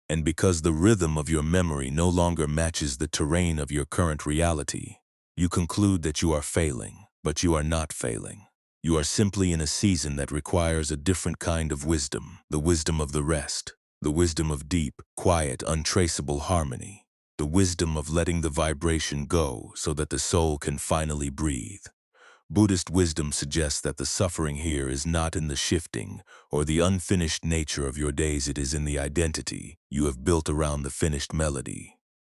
And because the rhythm of your memory no longer matches the terrain of your current reality, you conclude that you are failing, but you are not failing. You are simply in a season that requires a different kind of wisdom, the wisdom of the rest, the wisdom of deep, quiet, untraceable harmony, the wisdom of letting the vibration go so that the soul can finally breathe. Buddhist wisdom suggests that the suffering here is not in the shifting or the unfinished nature of your days, it is in the identity you have built around the finished melody.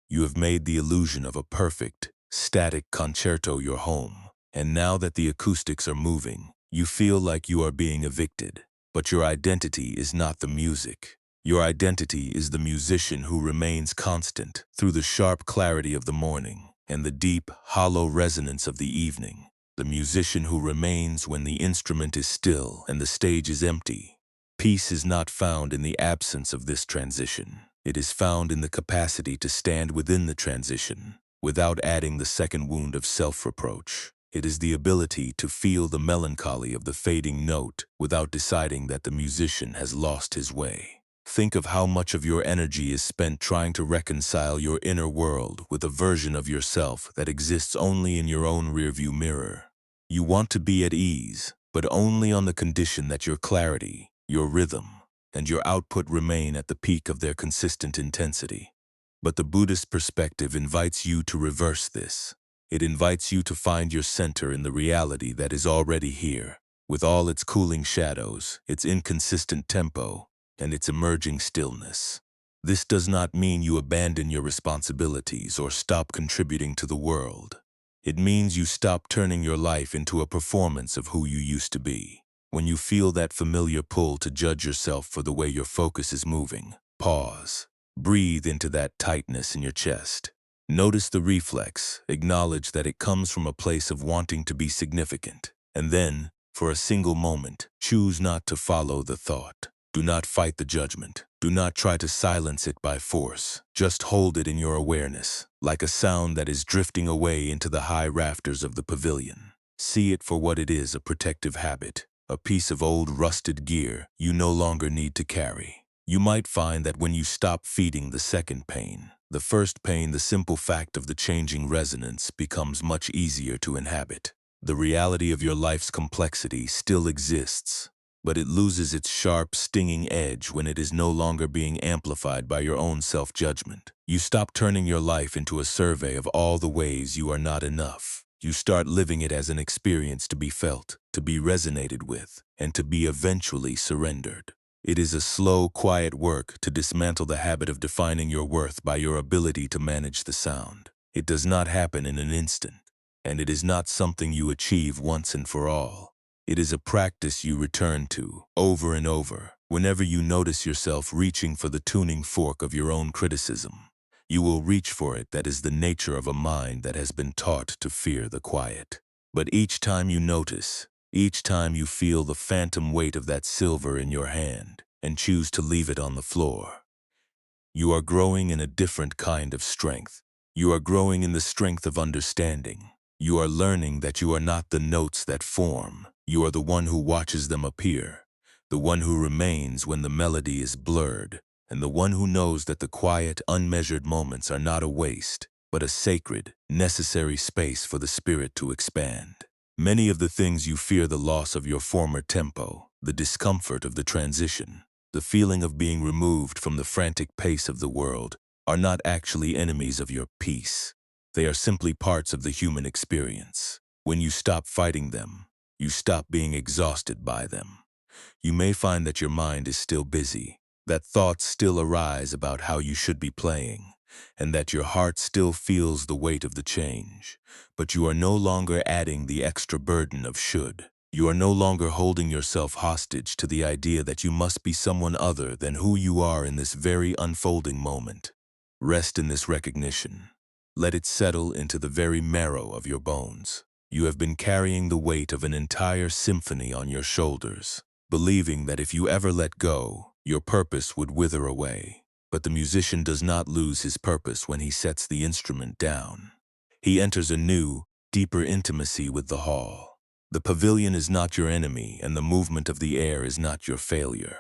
You have made the illusion of a perfect, static concerto your home, and now that the acoustics are moving, you feel like you are being evicted. But your identity is not the music. Your identity is the musician who remains constant through the sharp clarity of the morning and the deep, hollow resonance of the evening. The musician who remains when the instrument is still and the stage is empty. Peace is not found in the absence of this transition. It is found in the capacity to stand within the transition, without adding the second wound of self-reproach. It is the ability to feel the melancholy of the fading note without deciding that the musician has lost his way. Think of how much of your energy is spent trying to reconcile your inner world with a version of yourself that exists only in your own rearview mirror. You want to be at ease, but only on the condition that your clarity, your rhythm, and your output remain at the peak of their consistent intensity. But the Buddhist perspective invites you to reverse this. It invites you to find your center in the reality that is already here, with all its cooling shadows, its inconsistent tempo, and its emerging stillness. This does not mean you abandon your responsibilities or stop contributing to the world. It means you stop turning your life into a performance of who you used to be. When you feel that familiar pull to judge yourself for the way your focus is moving, pause. Breathe into that tightness in your chest. Notice the reflex, acknowledge that it comes from a place of wanting to be significant, and then, for a single moment, choose not to follow the thought. Do not fight the judgment. Do not try to silence it by force. Just hold it in your awareness, like a sound that is drifting away into the high rafters of the pavilion. See it for what it is, a protective habit, a piece of old rusted gear you no longer need to carry. You might find that when you stop feeding the second pain, the first pain, the simple fact of the changing resonance, becomes much easier to inhabit. The reality of your life's complexity still exists, but it loses its sharp, stinging edge when it is no longer being amplified by your own self-judgment. You stop turning your life into a survey of all the ways you are not enough. You start living it as an experience to be felt, to be resonated with, and to be eventually surrendered. It is a slow, quiet work to dismantle the habit of defining your worth by your ability to manage the sound. It does not happen in an instant, and it is not something you achieve once and for all. It is a practice you return to, over and over, whenever you notice yourself reaching for the tuning fork of your own criticism. You will reach for it. That is the nature of a mind that has been taught to fear the quiet. But each time you notice, each time you feel the phantom weight of that silver in your hand and choose to leave it on the floor, you are growing in a different kind of strength. You are growing in the strength of understanding. You are learning that you are not the notes that form. You are the one who watches them appear, the one who remains when the melody is blurred, and the one who knows that the quiet, unmeasured moments are not a waste, but a sacred, necessary space for the spirit to expand. Many of the things you fear, the loss of your former tempo, the discomfort of the transition, the feeling of being removed from the frantic pace of the world, are not actually enemies of your peace. They are simply parts of the human experience. When you stop fighting them, you stop being exhausted by them. You may find that your mind is still busy, that thoughts still arise about how you should be playing, and that your heart still feels the weight of the change. But you are no longer adding the extra burden of should. You are no longer holding yourself hostage to the idea that you must be someone other than who you are in this very unfolding moment. Rest in this recognition. Let it settle into the very marrow of your bones. You have been carrying the weight of an entire symphony on your shoulders. believing that if you ever let go, your purpose would wither away. But the musician does not lose his purpose when he sets the instrument down. He enters a new, deeper intimacy with the hall. The pavilion is not your enemy, and the movement of the air is not your failure.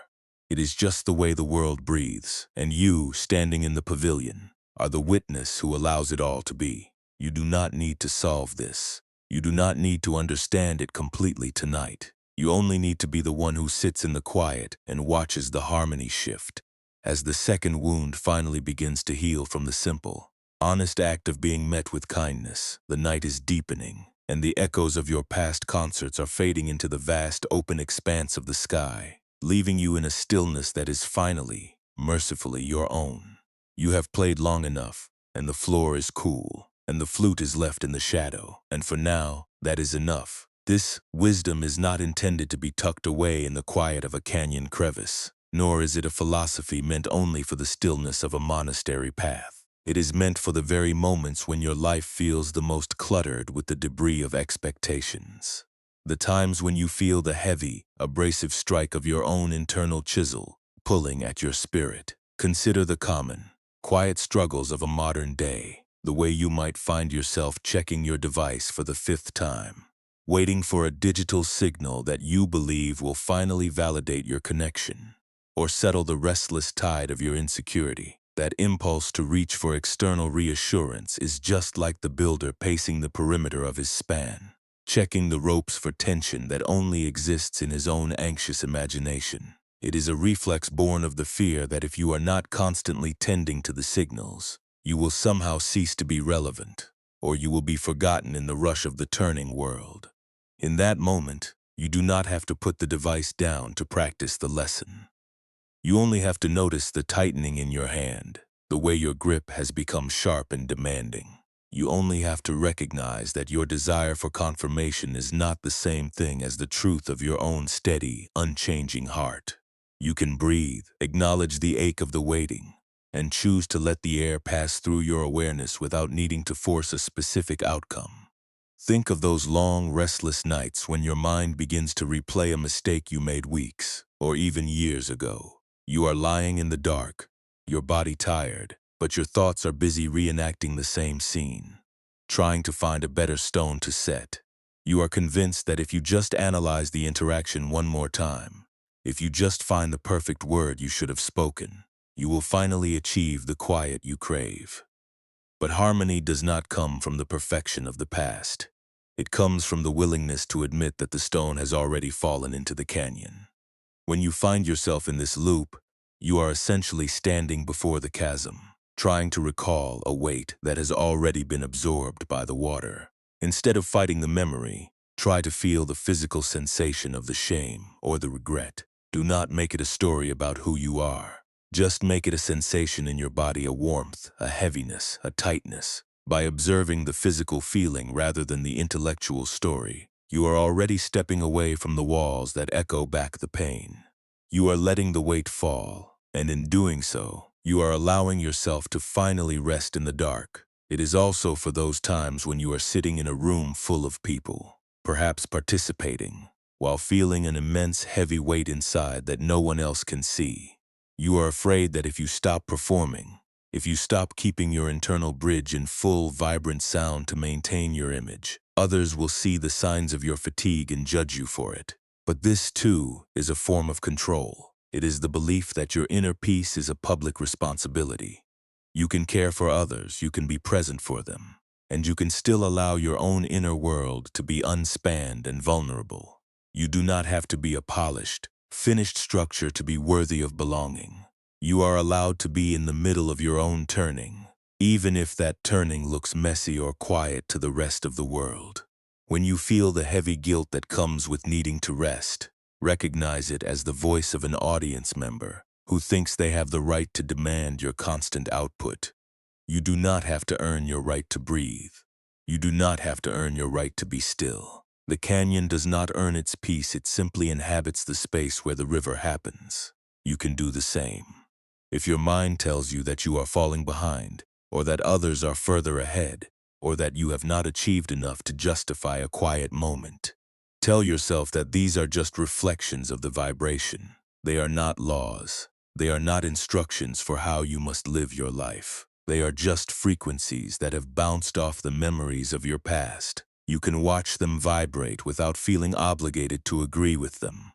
It is just the way the world breathes, and you, standing in the pavilion, are the witness who allows it all to be. You do not need to solve this. You do not need to understand it completely tonight. You only need to be the one who sits in the quiet and watches the harmony shift. As the second wound finally begins to heal from the simple, honest act of being met with kindness, the night is deepening, and the echoes of your past concerts are fading into the vast open expanse of the sky, leaving you in a stillness that is finally, mercifully your own. You have played long enough, and the floor is cool, and the flute is left in the shadow, and for now, that is enough. This wisdom is not intended to be tucked away in the quiet of a canyon crevice, nor is it a philosophy meant only for the stillness of a monastery path. It is meant for the very moments when your life feels the most cluttered with the debris of expectations. The times when you feel the heavy, abrasive strike of your own internal chisel pulling at your spirit. Consider the common, quiet struggles of a modern day, the way you might find yourself checking your device for the 5th time, waiting for a digital signal that you believe will finally validate your connection, or settle the restless tide of your insecurity. That impulse to reach for external reassurance is just like the builder pacing the perimeter of his span, checking the ropes for tension that only exists in his own anxious imagination. It is a reflex born of the fear that if you are not constantly tending to the signals, you will somehow cease to be relevant, or you will be forgotten in the rush of the turning world. In that moment, you do not have to put the device down to practice the lesson. You only have to notice the tightening in your hand, the way your grip has become sharp and demanding. You only have to recognize that your desire for confirmation is not the same thing as the truth of your own steady, unchanging heart. You can breathe, acknowledge the ache of the waiting, and choose to let the air pass through your awareness without needing to force a specific outcome. Think of those long, restless nights when your mind begins to replay a mistake you made weeks or even years ago. You are lying in the dark, your body tired, but your thoughts are busy reenacting the same scene, trying to find a better stone to set. You are convinced that if you just analyze the interaction one more time, if you just find the perfect word you should have spoken, you will finally achieve the quiet you crave. But harmony does not come from the perfection of the past. It comes from the willingness to admit that the stone has already fallen into the canyon. When you find yourself in this loop, you are essentially standing before the chasm, trying to recall a weight that has already been absorbed by the water. Instead of fighting the memory, try to feel the physical sensation of the shame or the regret. Do not make it a story about who you are. Just make it a sensation in your body, a warmth, a heaviness, a tightness. By observing the physical feeling rather than the intellectual story, you are already stepping away from the walls that echo back the pain. You are letting the weight fall, and in doing so, you are allowing yourself to finally rest in the dark. It is also for those times when you are sitting in a room full of people, perhaps participating, while feeling an immense heavy weight inside that no one else can see. You are afraid that if you stop performing, if you stop keeping your internal bridge in full, vibrant sound to maintain your image, others will see the signs of your fatigue and judge you for it. But this, too, is a form of control. It is the belief that your inner peace is a public responsibility. You can care for others, you can be present for them, and you can still allow your own inner world to be unspanned and vulnerable. You do not have to be a polished, finished structure to be worthy of belonging. You are allowed to be in the middle of your own turning, even if that turning looks messy or quiet to the rest of the world. When you feel the heavy guilt that comes with needing to rest, recognize it as the voice of an audience member who thinks they have the right to demand your constant output. You do not have to earn your right to breathe. You do not have to earn your right to be still. The canyon does not earn its peace, it simply inhabits the space where the river happens. You can do the same. If your mind tells you that you are falling behind, or that others are further ahead, or that you have not achieved enough to justify a quiet moment, Tell yourself that these are just reflections of the vibration. They are not laws. They are not instructions for how you must live your life. They are just frequencies that have bounced off the memories of your past. You can watch them vibrate without feeling obligated to agree with them.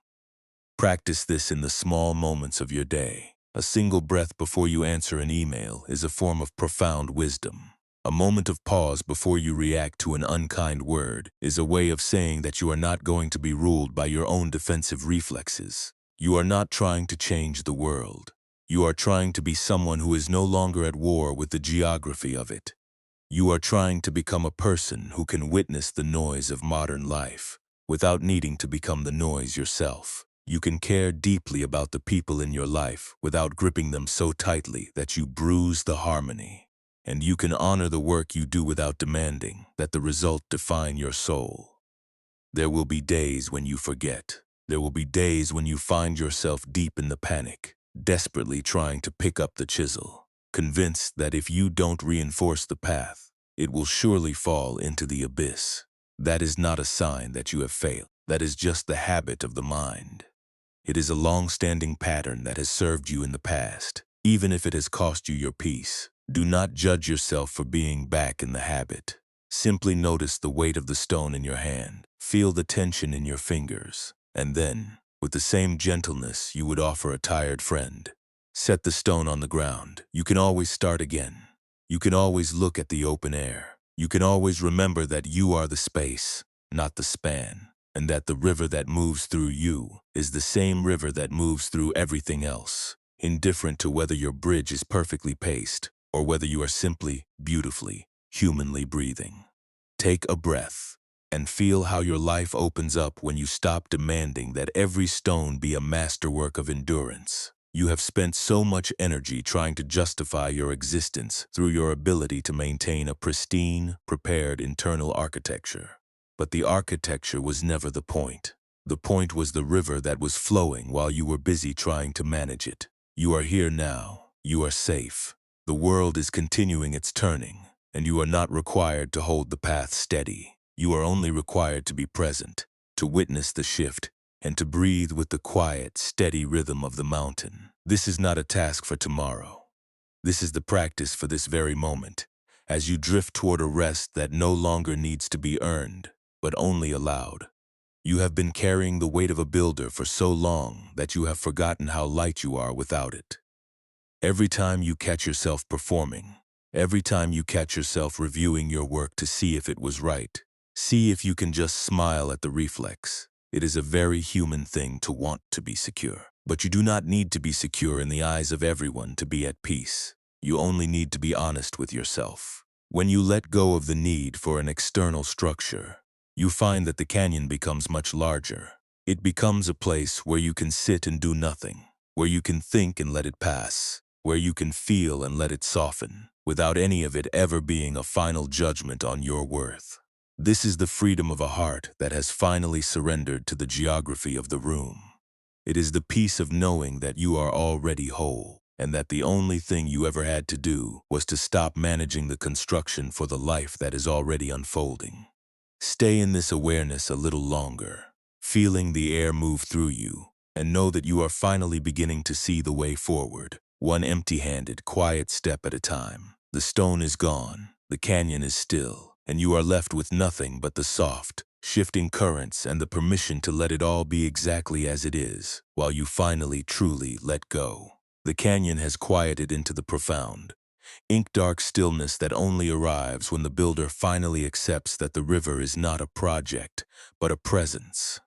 Practice this in the small moments of your day. A single breath before you answer an email is a form of profound wisdom. A moment of pause before you react to an unkind word is a way of saying that you are not going to be ruled by your own defensive reflexes. You are not trying to change the world. You are trying to be someone who is no longer at war with the geography of it. You are trying to become a person who can witness the noise of modern life without needing to become the noise yourself. You can care deeply about the people in your life without gripping them so tightly that you bruise the harmony. And you can honor the work you do without demanding that the result define your soul. There will be days when you forget. There will be days when you find yourself deep in the panic, desperately trying to pick up the chisel, convinced that if you don't reinforce the path, it will surely fall into the abyss. That is not a sign that you have failed. That is just the habit of the mind. It is a long-standing pattern that has served you in the past, even if it has cost you your peace. Do not judge yourself for being back in the habit. Simply notice the weight of the stone in your hand, feel the tension in your fingers, and then, with the same gentleness you would offer a tired friend, set the stone on the ground. You can always start again. You can always look at the open air. You can always remember that you are the space, not the span, and that the river that moves through you is the same river that moves through everything else, indifferent to whether your bridge is perfectly paced or whether you are simply, beautifully, humanly breathing. Take a breath and feel how your life opens up when you stop demanding that every stone be a masterwork of endurance. You have spent so much energy trying to justify your existence through your ability to maintain a pristine, prepared internal architecture. But the architecture was never the point. The point was the river that was flowing while you were busy trying to manage it. You are here now. You are safe. The world is continuing its turning, and you are not required to hold the path steady. You are only required to be present, to witness the shift, and to breathe with the quiet, steady rhythm of the mountain. This is not a task for tomorrow. This is the practice for this very moment, as you drift toward a rest that no longer needs to be earned, but only allowed. You have been carrying the weight of a builder for so long that you have forgotten how light you are without it. Every time you catch yourself performing, every time you catch yourself reviewing your work to see if it was right, see if you can just smile at the reflex. It is a very human thing to want to be secure. But you do not need to be secure in the eyes of everyone to be at peace. You only need to be honest with yourself. When you let go of the need for an external structure, you find that the canyon becomes much larger. It becomes a place where you can sit and do nothing, where you can think and let it pass, where you can feel and let it soften, without any of it ever being a final judgment on your worth. This is the freedom of a heart that has finally surrendered to the geography of the room. It is the peace of knowing that you are already whole, and that the only thing you ever had to do was to stop managing the construction for the life that is already unfolding. Stay in this awareness a little longer, feeling the air move through you, and know that you are finally beginning to see the way forward, one empty-handed, quiet step at a time. The stone is gone, the canyon is still, and you are left with nothing but the soft, shifting currents and the permission to let it all be exactly as it is, while you finally truly let go. The canyon has quieted into the profound, ink-dark stillness that only arrives when the builder finally accepts that the river is not a project, but a presence.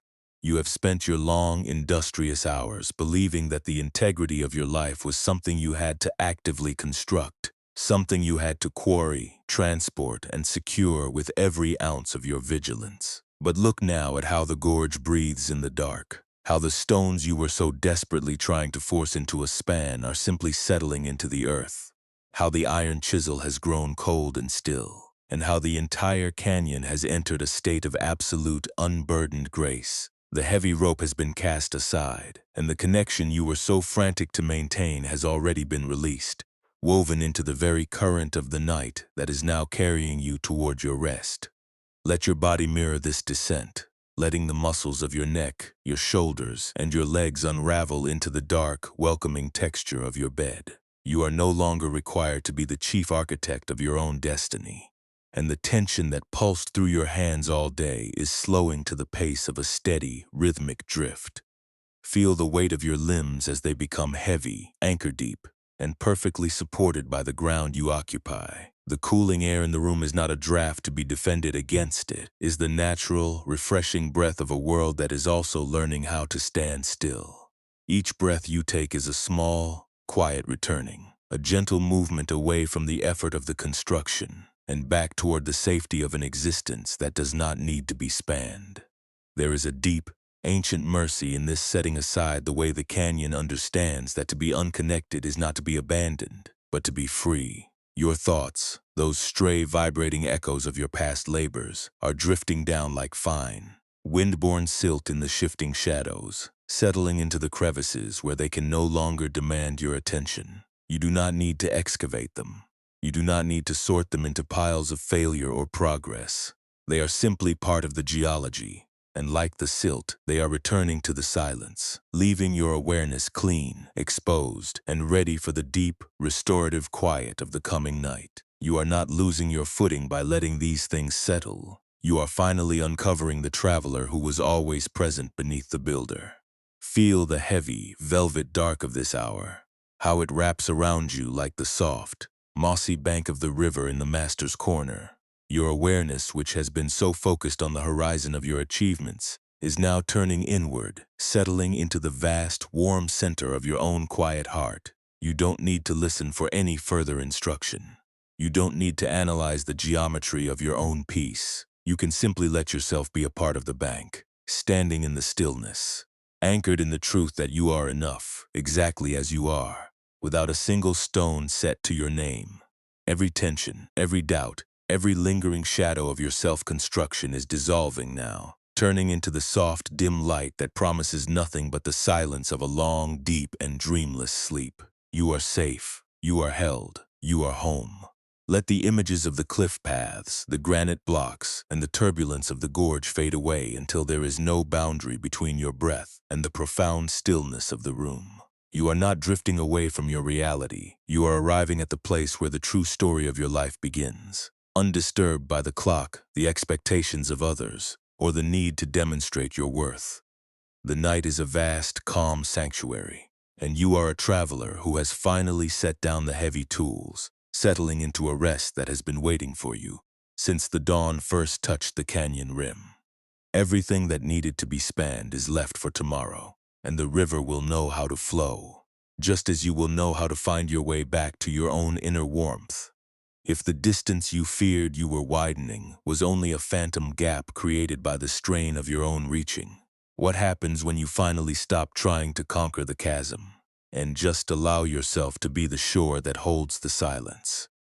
You have spent your long, industrious hours believing that the integrity of your life was something you had to actively construct, something you had to quarry, transport, and secure with every ounce of your vigilance. But look now at how the gorge breathes in the dark, how the stones you were so desperately trying to force into a span are simply settling into the earth, how the iron chisel has grown cold and still, and how the entire canyon has entered a state of absolute unburdened grace. The heavy rope has been cast aside, and the connection you were so frantic to maintain has already been released, woven into the very current of the night that is now carrying you toward your rest. Let your body mirror this descent. letting the muscles of your neck, your shoulders, and your legs unravel into the dark, welcoming texture of your bed. You are no longer required to be the chief architect of your own destiny, and the tension that pulsed through your hands all day is slowing to the pace of a steady, rhythmic drift. Feel the weight of your limbs as they become heavy, anchor-deep, and perfectly supported by the ground you occupy. The cooling air in the room is not a draft to be defended against. It is the natural, refreshing breath of a world that is also learning how to stand still. Each breath you take is a small, quiet returning, a gentle movement away from the effort of the construction and back toward the safety of an existence that does not need to be spanned. There is a deep, ancient mercy in this, setting aside the way the canyon understands that to be unconnected is not to be abandoned, but to be free. Your thoughts, those stray vibrating echoes of your past labors, are drifting down like fine, wind-borne silt in the shifting shadows, settling into the crevices where they can no longer demand your attention. You do not need to excavate them. You do not need to sort them into piles of failure or progress. They are simply part of the geology, and like the silt, they are returning to the silence, leaving your awareness clean, exposed, and ready for the deep, restorative quiet of the coming night. You are not losing your footing by letting these things settle. You are finally uncovering the traveler who was always present beneath the builder. Feel the heavy, velvet dark of this hour, how it wraps around you like the soft, mossy bank of the river in the master's corner. Your awareness, which has been so focused on the horizon of your achievements, is now turning inward, settling into the vast, warm center of your own quiet heart. You don't need to listen for any further instruction. You don't need to analyze the geometry of your own piece. You can simply let yourself be a part of the bank, standing in the stillness, anchored in the truth that you are enough, exactly as you are, without a single stone set to your name. Every tension, every doubt, every lingering shadow of your self-construction is dissolving now, turning into the soft, dim light that promises nothing but the silence of a long, deep, and dreamless sleep. You are safe. You are held. You are home. Let the images of the cliff paths, the granite blocks, and the turbulence of the gorge fade away until there is no boundary between your breath and the profound stillness of the room. You are not drifting away from your reality. You are arriving at the place where the true story of your life begins, undisturbed by the clock, the expectations of others, or the need to demonstrate your worth. The night is a vast, calm sanctuary, and you are a traveler who has finally set down the heavy tools, settling into a rest that has been waiting for you since the dawn first touched the canyon rim. Everything that needed to be spanned is left for tomorrow, and the river will know how to flow, just as you will know how to find your way back to your own inner warmth. If the distance you feared you were widening was only a phantom gap created by the strain of your own reaching, what happens when you finally stop trying to conquer the chasm and just allow yourself to be the shore that holds the silence?